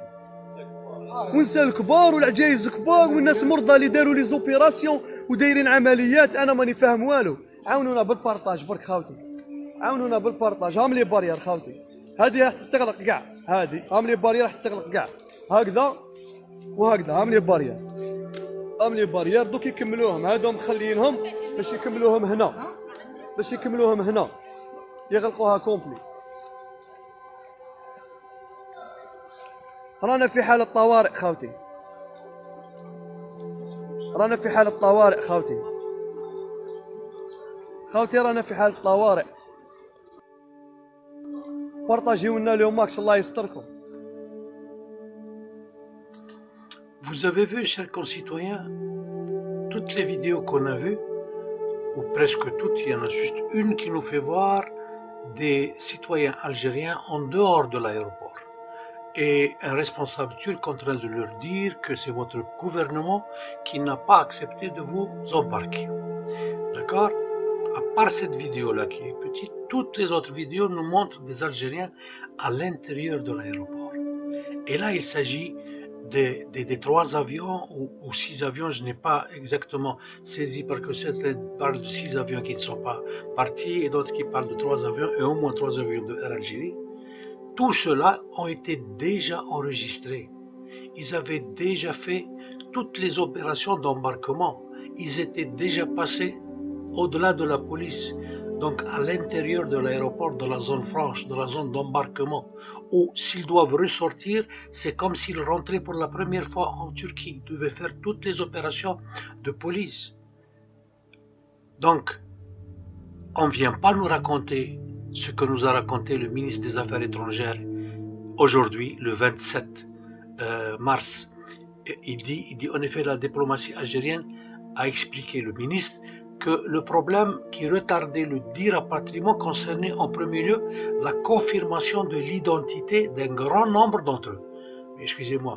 ونسى الكبار والعجايز كبار والناس مرضى اللي داروا لي زوبيراسيون ودايرين عمليات، انا ماني فاهم والو. عاونونا بالبارطاج برك خاوتي، عاونونا بالبارطاج. هاهم لي بارير خاوتي، هادي راح تغلق كاع، هادي هاهم لي بارير راح تغلق كاع، هكذا وهكذا. هاهم لي بارير، هاهم لي بارير. دوك يكملوهم، هادو مخلينهم باش يكملوهم هنا، باش يكملوهم هنا يغلقوها كومبلي. رانا في حالة طوارئ خاوتي، رانا في حالة طوارئ خاوتي، خاوتي رانا في حالة طوارئ. بارطاجيو لنا اليوم ماكس الله يستركم. Vous avez vu, chers concitoyens, toutes les vidéos qu'on a vues, ou presque toutes, il y en a juste une qui nous fait voir des citoyens algériens en dehors de l'aéroport. Et un responsable turc est en train de leur dire que c'est votre gouvernement qui n'a pas accepté de vous embarquer. D'accord? À part cette vidéo-là qui est petite, toutes les autres vidéos nous montrent des Algériens à l'intérieur de l'aéroport. Et là, il s'agit des 3 avions ou 6 avions, je n'ai pas exactement saisi parce que certains parlent de 6 avions qui ne sont pas partis et d'autres qui parlent de 3 avions et au moins 3 avions de Air Algérie. Tout cela ont été déjà enregistrés. Ils avaient déjà fait toutes les opérations d'embarquement. Ils étaient déjà passés au-delà de la police, donc à l'intérieur de l'aéroport, de la zone franche, de la zone d'embarquement, où s'ils doivent ressortir, c'est comme s'ils rentraient pour la première fois en Turquie. Ils devaient faire toutes les opérations de police. Donc, on ne vient pas nous raconter ce que nous a raconté le ministre des Affaires étrangères aujourd'hui, le 27 mars. Il dit en effet la diplomatie algérienne a expliqué, le ministre, que le problème qui retardait le dit rapatriement concernait en premier lieu la confirmation de l'identité d'un grand nombre d'entre eux. Mais excusez-moi,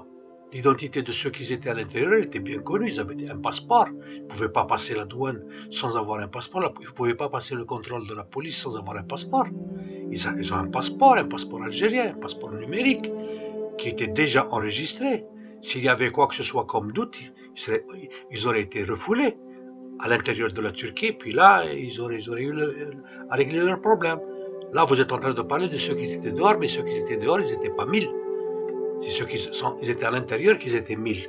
l'identité de ceux qui étaient à l'intérieur était bien connue, ils avaient un passeport. Ils ne pouvaient pas passer la douane sans avoir un passeport, ils ne pouvaient pas passer le contrôle de la police sans avoir un passeport. Ils ont un passeport algérien, un passeport numérique, qui était déjà enregistré. S'il y avait quoi que ce soit comme doute, ils auraient été refoulés à l'intérieur de la Turquie, puis là, ils auraient eu à régler leurs problèmes. Là, vous êtes en train de parler de ceux qui étaient dehors, mais ceux qui étaient dehors, ils n'étaient pas 1000. C'est ceux qui ils étaient à l'intérieur qu'ils étaient 1000.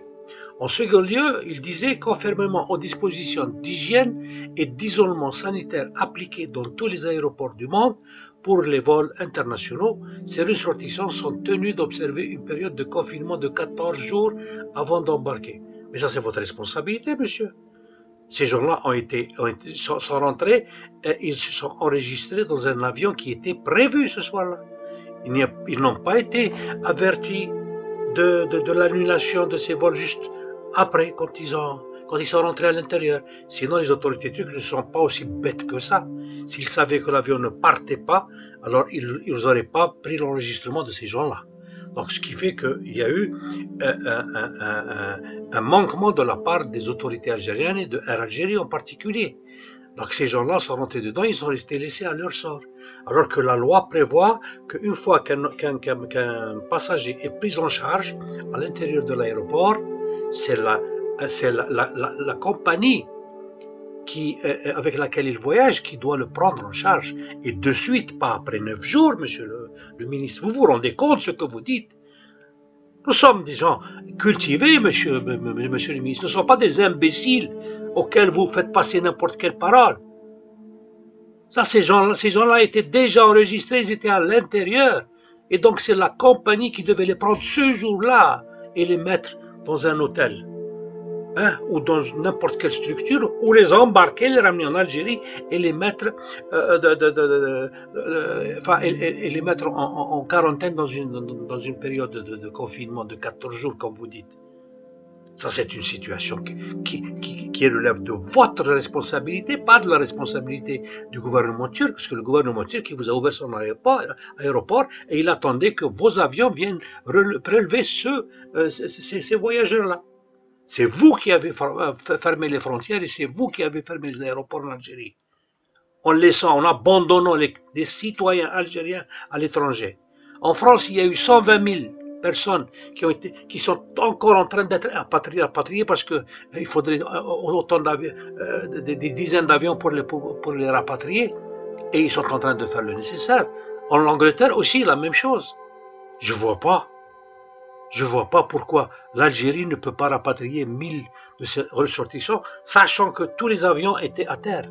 En second lieu, il disait conformément aux dispositions d'hygiène et d'isolement sanitaire appliquées dans tous les aéroports du monde pour les vols internationaux, ces ressortissants sont tenus d'observer une période de confinement de 14 jours avant d'embarquer. Mais ça, c'est votre responsabilité, monsieur. Ces gens-là sont rentrés et ils se sont enregistrés dans un avion qui était prévu ce soir-là. Ils n'ont pas été avertis de l'annulation de ces vols juste après, quand ils sont rentrés à l'intérieur. Sinon, les autorités turques ne sont pas aussi bêtes que ça. S'ils savaient que l'avion ne partait pas, alors ils n'auraient pas pris l'enregistrement de ces gens-là. Donc, ce qui fait qu'il y a eu un manquement de la part des autorités algériennes et de Air Algérie en particulier. Donc, ces gens-là sont rentrés dedans, ils sont restés laissés à leur sort. Alors que la loi prévoit qu'une fois qu'un passager est pris en charge à l'intérieur de l'aéroport, c'est la compagnie avec laquelle il voyage qui doit le prendre en charge. Et de suite, pas après 9 jours, monsieur le ministre. Vous vous rendez compte de ce que vous dites? Nous sommes des gens cultivés, monsieur le ministre. Nous ne sommes pas des imbéciles auxquels vous faites passer n'importe quelle parole. Ça, ces gens-là étaient déjà enregistrés, ils étaient à l'intérieur. Et donc, c'est la compagnie qui devait les prendre ce jour-là et les mettre dans un hôtel. Ou dans n'importe quelle structure, ou les embarquer, les ramener en Algérie et les mettre, en quarantaine dans une période de confinement de 14 jours, comme vous dites. Ça, c'est une situation qui relève de votre responsabilité, pas de la responsabilité du gouvernement turc, parce que le gouvernement turc vous a ouvert son aéroport et il attendait que vos avions viennent prélever ces voyageurs-là. C'est vous qui avez fermé les frontières et c'est vous qui avez fermé les aéroports en Algérie. En abandonnant des citoyens algériens à l'étranger. En France, il y a eu 120 000 personnes qui sont encore en train d'être rapatriées parce qu'il faudrait autant des dizaines d'avions pour les rapatrier. Et ils sont en train de faire le nécessaire. En Angleterre aussi, la même chose. Je vois pas pourquoi l'Algérie ne peut pas rapatrier 1000 de ses ressortissants, sachant que tous les avions étaient à terre.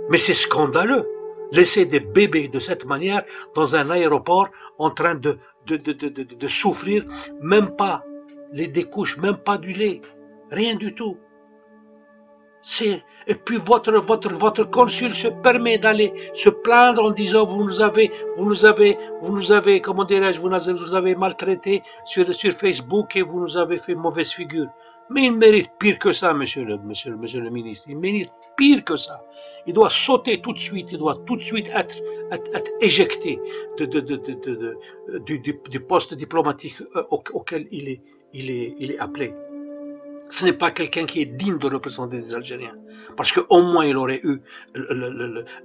Mais c'est scandaleux. Laisser des bébés de cette manière dans un aéroport en train de souffrir, même pas des couches, même pas du lait, rien du tout. Et puis votre consul se permet d'aller se plaindre en disant vous nous avez, comment dirais-je, vous nous avez maltraité sur Facebook et vous nous avez fait mauvaise figure. Mais il mérite pire que ça, monsieur le ministre. Il mérite pire que ça. Il doit sauter tout de suite. Il doit tout de suite être éjecté du poste diplomatique auquel il est appelé. Ce n'est pas quelqu'un qui est digne de représenter des Algériens. Parce qu'au moins il aurait eu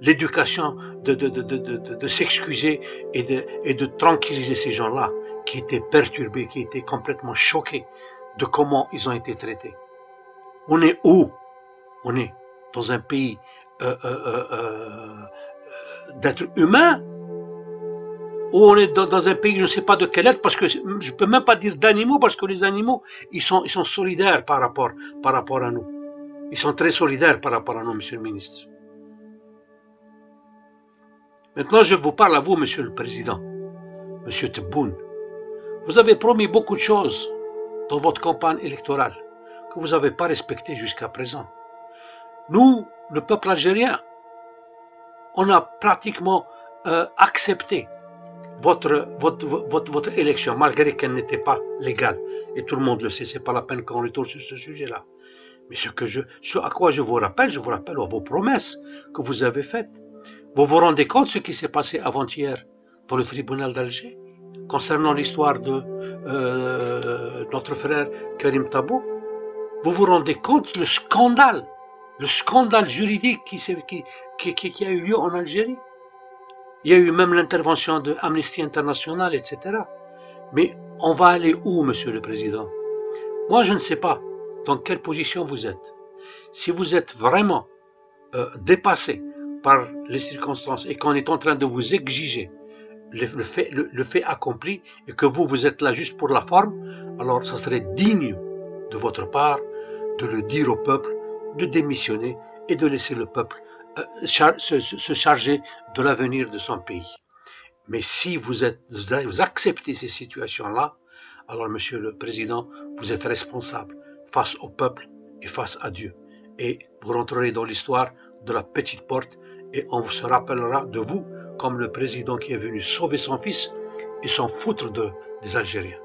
l'éducation de s'excuser et de tranquilliser ces gens-là qui étaient perturbés, qui étaient complètement choqués de comment ils ont été traités. On est où? On est dans un pays d'êtres humains, ou on est dans un pays, je ne sais pas de quel être, parce que je ne peux même pas dire d'animaux, parce que les animaux, ils sont solidaires par rapport à nous. Ils sont très solidaires par rapport à nous, monsieur le ministre. Maintenant, je vous parle à vous, monsieur le président, monsieur Tebboune. Vous avez promis beaucoup de choses dans votre campagne électorale que vous n'avez pas respectées jusqu'à présent. Nous, le peuple algérien, on a pratiquement accepté votre élection, malgré qu'elle n'était pas légale. Et tout le monde le sait, c'est pas la peine qu'on retourne sur ce sujet-là. Mais ce à quoi je vous rappelle vos promesses que vous avez faites. Vous vous rendez compte de ce qui s'est passé avant-hier dans le tribunal d'Alger, concernant l'histoire de notre frère Karim Tabou? Vous vous rendez compte le scandale juridique qui a eu lieu en Algérie? Il y a eu même l'intervention de Amnesty International, etc. Mais on va aller où, monsieur le président? Moi, je ne sais pas dans quelle position vous êtes. Si vous êtes vraiment dépassé par les circonstances et qu'on est en train de vous exiger le fait accompli et que vous êtes là juste pour la forme, alors ça serait digne de votre part de le dire au peuple, de démissionner et de laisser le peuple se charger de l'avenir de son pays. Mais si vous acceptez ces situations-là, alors, monsieur le président, vous êtes responsable face au peuple et face à Dieu. Et vous rentrerez dans l'histoire de la petite porte et on se rappellera de vous comme le président qui est venu sauver son fils et s'en foutre des Algériens.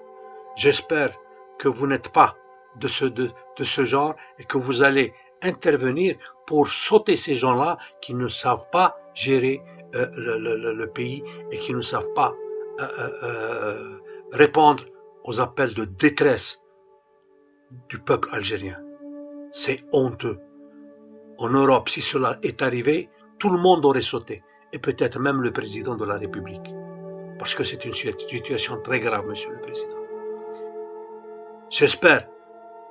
J'espère que vous n'êtes pas de ce genre et que vous allez intervenir pour sauter ces gens-là qui ne savent pas gérer le pays et qui ne savent pas répondre aux appels de détresse du peuple algérien. C'est honteux. En Europe, si cela est arrivé, tout le monde aurait sauté, et peut-être même le président de la République, parce que c'est une situation très grave, Monsieur le Président. J'espère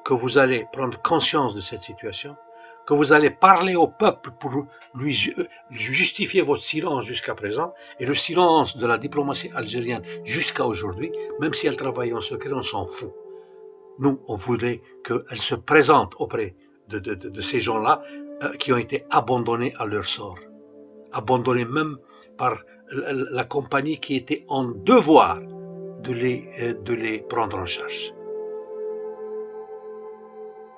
que vous allez prendre conscience de cette situation, que vous allez parler au peuple pour lui justifier votre silence jusqu'à présent, et le silence de la diplomatie algérienne jusqu'à aujourd'hui, même si elle travaille en secret, on s'en fout. Nous, on voulait qu'elle se présente auprès de ces gens-là qui ont été abandonnés à leur sort, abandonnés même par la compagnie qui était en devoir de les prendre en charge.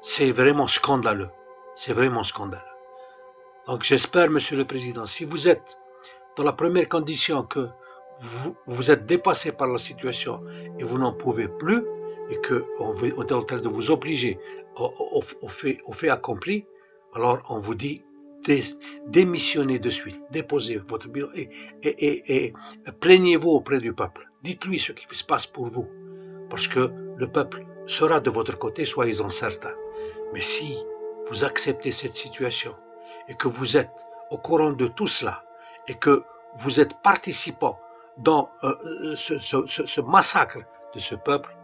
C'est vraiment scandaleux. C'est vraiment scandaleux. Donc j'espère, Monsieur le Président, si vous êtes dans la première condition que vous êtes dépassé par la situation et vous n'en pouvez plus, et qu'on est en train de vous obliger au fait accompli, alors on vous dit démissionnez de suite, déposez votre bilan et plaignez-vous auprès du peuple. Dites-lui ce qui se passe pour vous, parce que le peuple sera de votre côté, soyez-en certains. Mais si vous acceptez cette situation et que vous êtes au courant de tout cela et que vous êtes participant dans ce massacre de ce peuple,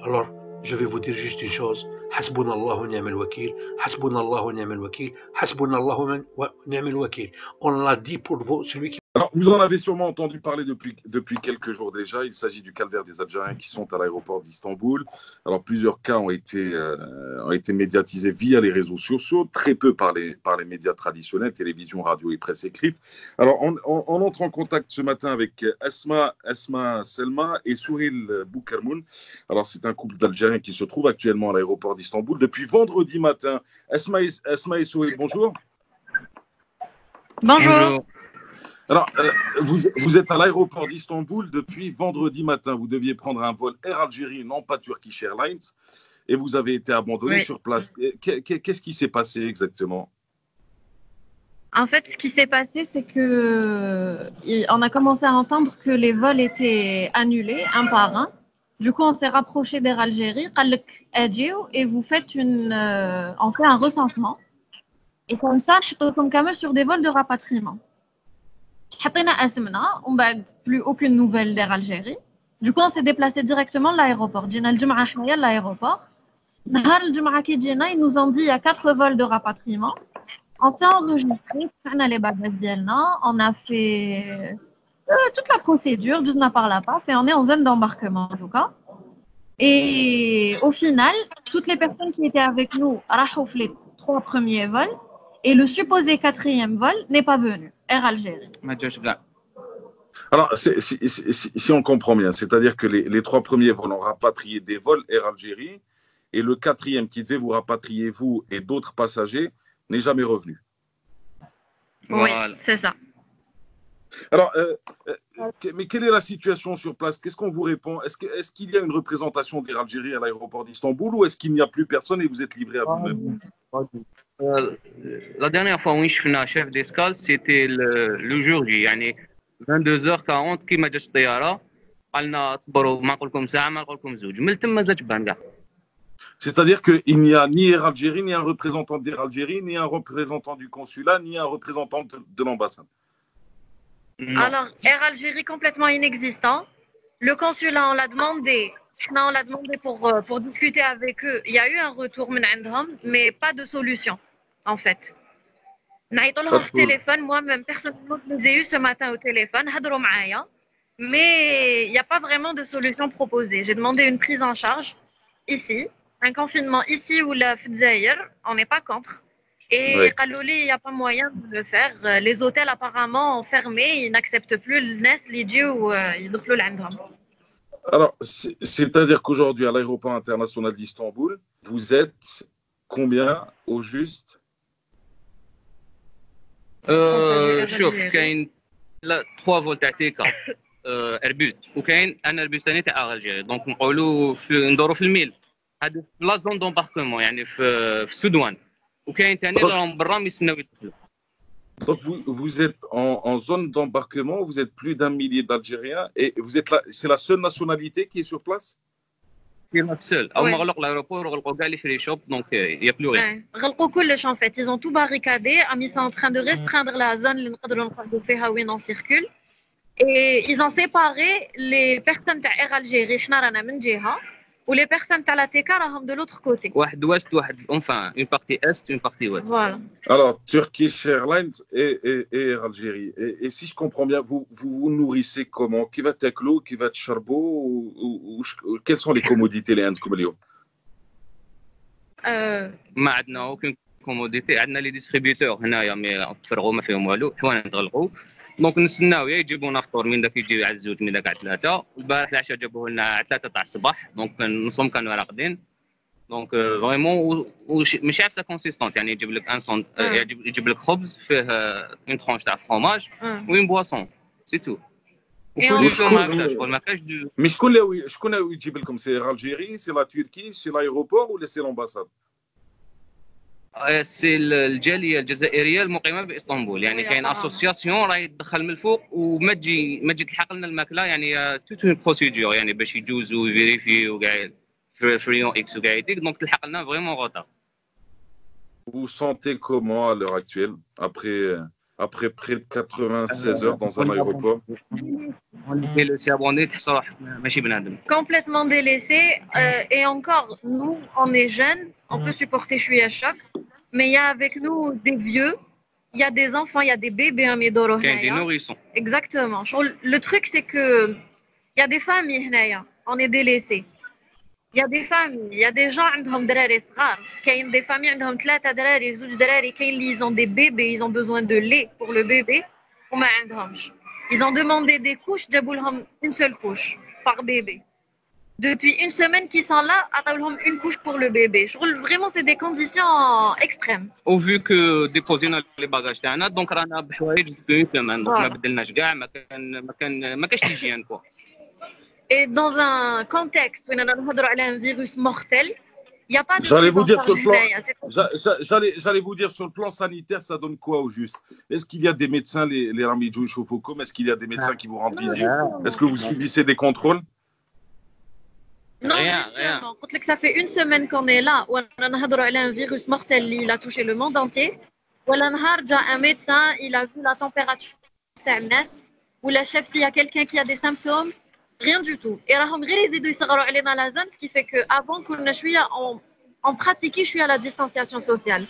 alors je vais vous dire juste une chose: Hasbunallahu ni'mal wakil, Hasbunallahu ni'mal wakil, Hasbunallahu ni'mal wakil. On l'a dit pour vous, celui qui... Alors, vous en avez sûrement entendu parler depuis quelques jours déjà. Il s'agit du calvaire des Algériens qui sont à l'aéroport d'Istanbul. Alors, plusieurs cas ont été médiatisés via les réseaux sociaux, très peu par les médias traditionnels, télévision, radio et presse écrite. Alors, on entre en contact ce matin avec Esma Selma et Souril Boukermoun. Alors, c'est un couple d'Algériens qui se trouve actuellement à l'aéroport d'Istanbul depuis vendredi matin. Esma et Souril, bonjour. Bonjour. Alors, vous êtes à l'aéroport d'Istanbul depuis vendredi matin. Vous deviez prendre un vol Air Algérie, non pas Turkish Airlines, et vous avez été abandonné sur place. Qu'est-ce qui s'est passé exactement? En fait, ce qui s'est passé, c'est on a commencé à entendre que les vols étaient annulés un par un. Du coup, on s'est rapproché d'Air Algérie, et vous faites on fait un recensement. Et comme ça, on comme sur des vols de rapatriement. حطينا اسمنا ومن بعد plus aucune nouvelle d'Air Algérie. Du coup on s'est déplacé directement à l'aéroport. جينا الجمعة حنايا l'aéroport. نهار الجمعة كي جينا ils nous ont dit il y a 4 vols de rapatriement. On s'est enregistré, on a les bagages ديالنا, on a fait toute la procédure, دوزنا par la PAF et on est en zone d'embarquement en tout cas. Et au final, toutes les personnes qui étaient avec nous راحوا في les 3 premiers vols et le supposé 4e vol n'est pas venu. Air Algérie. Alors, si on comprend bien, c'est-à-dire que les 3 premiers vols ont rapatrié des vols Air Algérie et le 4e qui devait vous rapatrier, vous et d'autres passagers, n'est jamais revenu. Oui, c'est ça. Alors, mais quelle est la situation sur place? Qu'est-ce qu'on vous répond? Est-ce qu'il y a une représentation d'Air Algérie à l'aéroport d'Istanbul ou est-ce qu'il n'y a plus personne et vous êtes livré à vous-même? La dernière fois où je suis chef d'escale, c'était le jour J, يعني 22h40 كي ما جاتش الطياره قالنا صبروا ما نقول لكم ساعه ما نقول لكم زوج من تما زادش بان كاع. C'est-à-dire qu'il n'y a ni Air Algérie, ni un représentant d'Air Algérie, ni un représentant du consulat, ni un représentant de l'ambassade. Alors, Air Algérie complètement inexistant. Le consulat, on l'a demandé. On l'a demandé pour discuter avec eux. Il y a eu un retour mais pas de solution, en fait. نعيطوا لهم في téléphone. Moi-même, personnellement, je les ai eu ce matin au téléphone. هضروا معايا. Mais il n'y a pas vraiment de solution proposée. J'ai demandé une prise en charge ici, un confinement ici ou là, on n'est pas contre. Et il n'y a pas moyen de le faire. Les hôtels apparemment ont fermé, ils n'acceptent plus le NES, l'IDJI ou يدخلوا لعندهم. Alors, c'est-à-dire qu'aujourd'hui, à l'aéroport international d'Istanbul, vous êtes combien au juste? شوف كاين 3 فول تاع تيكا ايربوس وكاين ان ايربوس ثاني تاع الجيري دونك نقولوا ندوروا في الميل هذا في لا زون دومباركمون يعني في سودوان وكاين ثاني راهم برا يستناو يدخلوا. Donc vous êtes en zone d'embarquement, vous êtes plus d'un millier d'Algériens et vous êtes là, c'est la seule nationalité qui est sur place? كاين السول او مغلق الايروبور وغلقوا كاع لي فري شوب دونك يا بلو غير. غلقوا كلش en fait, ils ont tout barricadé, ils sont en train de restreindre la zone اللي نقدروا نقعدوا فيها وين on circule. Et ils ont séparé les personnes تاع Air Algérie حنا رانا من جهه و les personnes تاع la TK راهم de l'autre côté. واحد وست واحد enfin une partie est une partie ouest. Voilà. Alors Turkish Airlines et Air Algérie. Et si je comprends bien, vous vous nourrissez comment? Qui va تاكلوا, qui va تشربوا ou quelles sont les commodités اللي عندكم اليوم؟ ما عندنا aucune commodité. عندنا لي ديستريبيوتور هنايا مي تفرغوا ما فيهم والو حوانا تغلقوا دونك نستناو يا يجيبونا فطور من داك يجي على الزوج من داك على 3. البارح العشاء جابوه لنا على 3 تاع الصباح دونك نصهم كانوا راقدين دونك فريمون ماشي عارف سا كونسيستونت يعني يجيب لك ان سون يجيب لك خبز فيه اون ترونش تاع فروماج وين بواسون سي تو. وكل يوم ما كاش مي شكون اللي يجيب لكم؟ سي الجيري سي لا تركي سي لايروبور ولا سي لامباساد؟ سي الجاليه الجزائريه المقيمه باسطنبول يعني كاين اسوسياسيون راهي تدخل من الفوق وما تجي تلحق لنا الماكله يعني توت اون بروسيدور يعني باش يجوزوا ويفيريفي وكاع فريون اكس وكاع يديك دونك تلحق لنا فريمون غوطا. Vous sentez comment à l'heure actuelle après près de 96 heures dans un aéroport? Complètement délaissé et encore nous on est jeunes, on peut supporter chouïa choc, mais il y a avec nous des vieux, il y a des enfants, il y a des bébés à Médoro. Il y a des nourrissons. Exactement. Le truc c'est que il y a des familles هنايا, on est délaissés. Il y a des familles, il y a des gens عندهم دراري صغار, كاين des familles عندهم 3 دراري, 2 دراري, كاين اللي ils ont des bébés, ils ont besoin de lait pour le bébé وما عندهمش. Ils ont demandé des couches, جابوا لهم une seule couche par bébé. Depuis une semaine qu'ils sont là, عطاو لهم une couche pour le bébé. Vraiment c'est des conditions extrêmes. Au vu que déposينا les bagages تاعنا donc رانا بحوايج depuis une semaine donc ما بدلناش كاع ما كاش l'hygiène quoi. Et dans un contexte où on a un virus mortel, il n'y a pas de J'allais vous dire sur le plan sanitaire, ça donne quoi au juste? Est-ce qu'il y a des médecins, les Ramidjou et Chofokom, est-ce qu'il y a des médecins qui vous rendent visite? Est-ce que vous subissez des contrôles? Non, justement. Ça fait une semaine qu'on est là, où on a un virus mortel, il a touché le monde entier. Un médecin, il a vu la température, ou la chef s'il y a quelqu'un qui a des symptômes. Rien du tout. Et راهم غير يزيدوا يصغروا علينا la zone, ce qui fait que avant كنا شويه on pratiquait شويه la distanciation sociale.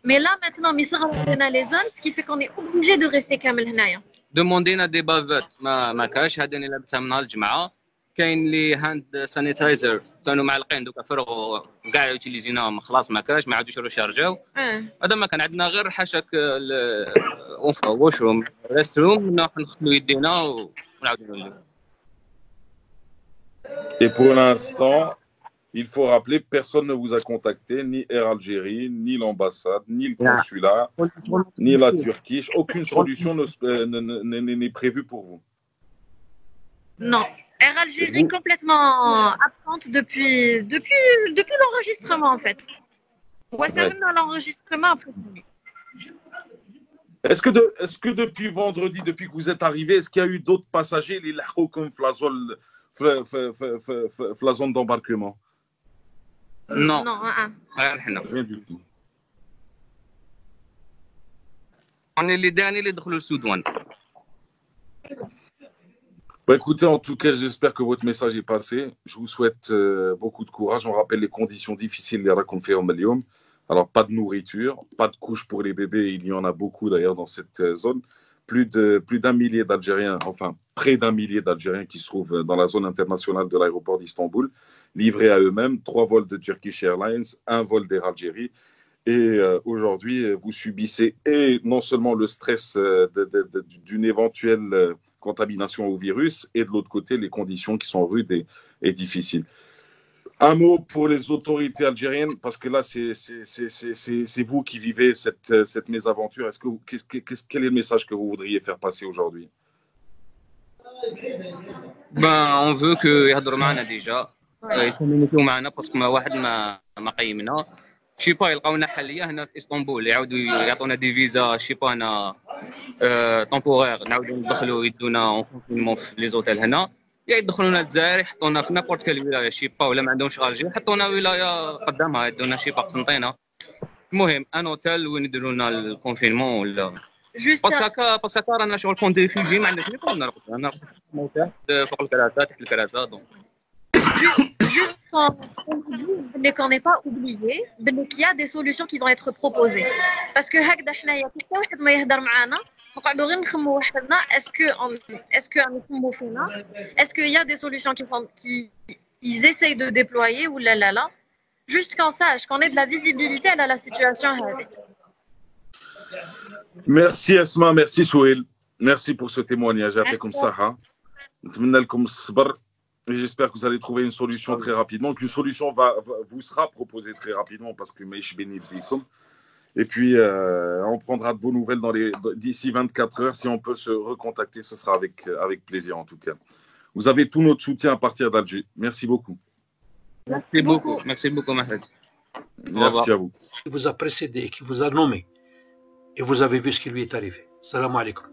Mais là maintenant يصغروا علينا les zones, ce qui fait qu'on est obligé de rester كامل هنايا. demandينا دي بافات ما كاش هذا اللي لابسها من الجمعه كاين لي هاند سانيتايزر كانوا معلقين دوكا فرغوا كاع يوتيليزيناهم خلاص ما كاش ما عادوش يرجعوا هذا ما كان عندنا غير حاشاك واشروم ريست روم نروح نغسلوا يدينا ونعاودوا نوليو. Et pour l'instant, il faut rappeler, personne ne vous a contacté, ni Air Algérie, ni l'ambassade, ni le consulat, ni la Turquie. Aucune solution n'est prévue pour vous. Non. Air Algérie complètement absente depuis l'enregistrement en fait. Ouais, c'est même dans l'enregistrement après. Est-ce que depuis vendredi, depuis que vous êtes arrivé, est-ce qu'il y a eu d'autres passagers, les lahou comme la zone d'embarquement? Non. Non, rien du tout. On est les derniers qui دخلوا السودان. Bah écoutez, en tout cas, j'espère que votre message est passé. Je vous souhaite beaucoup de courage. On rappelle les conditions difficiles les raconter au Malium. Alors, pas de nourriture, pas de couches pour les bébés. Il y en a beaucoup d'ailleurs dans cette zone. Plus d'un millier d'Algériens, enfin près d'un millier d'Algériens qui se trouvent dans la zone internationale de l'aéroport d'Istanbul, livrés à eux-mêmes, 3 vols de Turkish Airlines, 1 vol d'Air Algérie. Et aujourd'hui, vous subissez non seulement le stress d'une éventuelle contamination au virus, et de l'autre côté, les conditions qui sont rudes et difficiles. Un mot pour les autorités algériennes, parce que là, c'est vous qui vivez cette mésaventure. Quel est le message que vous voudriez faire passer aujourd'hui? On veut que يهضروا معنا déjà يكومونيكيو معنا باسكو ما واحد ما قيمنا شي با يلقاونا حاليا هنا في اسطنبول يعاودوا يعطونا دي فيزا شي با هنا طومبورير نعاودوا ندخلوا يدونا اون كونفينمون في لي زوتيل هنا يا يدخلونا الجزائر يحطونا في نابورت كال ولايه شي با ولا ما عندهمش خارجين يحطونا ولايه قدامها يدونا شي با قسنطينه المهم ان اوتيل وين يديروا لنا الكونفينمون ولا باسكو رانا شغل كون دي ريفوجي ما عندناش نقدروا نرقدوا انا فوق الكراسه تحت الكراسه دونك Juste quand on dit qu'on n'est pas oublié, qu'il y a des solutions qui vont être proposées. Parce que هكذا حنايا كل واحد ما يهضر معانا نقعدوا غير نخموا وحدنا est-ce que نخموا فينا est-ce qu'il y a des solutions qui ils essayent de déployer ou là juste qu'on sache qu'on ait de la visibilité à la situation هذه. Merci Asma, merci Souheil. Merci pour ce témoignage. يعطيكم الصحة. نتمنى لكم الصبر. Et j'espère que vous allez trouver une solution très rapidement, qu'une solution vous sera proposée très rapidement parce que Meish Benildikum. Et puis, on prendra de vos nouvelles d'ici 24 heures. Si on peut se recontacter, ce sera avec plaisir en tout cas. Vous avez tout notre soutien à partir d'Alger. Merci beaucoup. Merci beaucoup. Merci beaucoup, Mahmoud. Merci à vous. Qui vous a précédé, qui vous a nommé. Et vous avez vu ce qui lui est arrivé. Salam alaikum.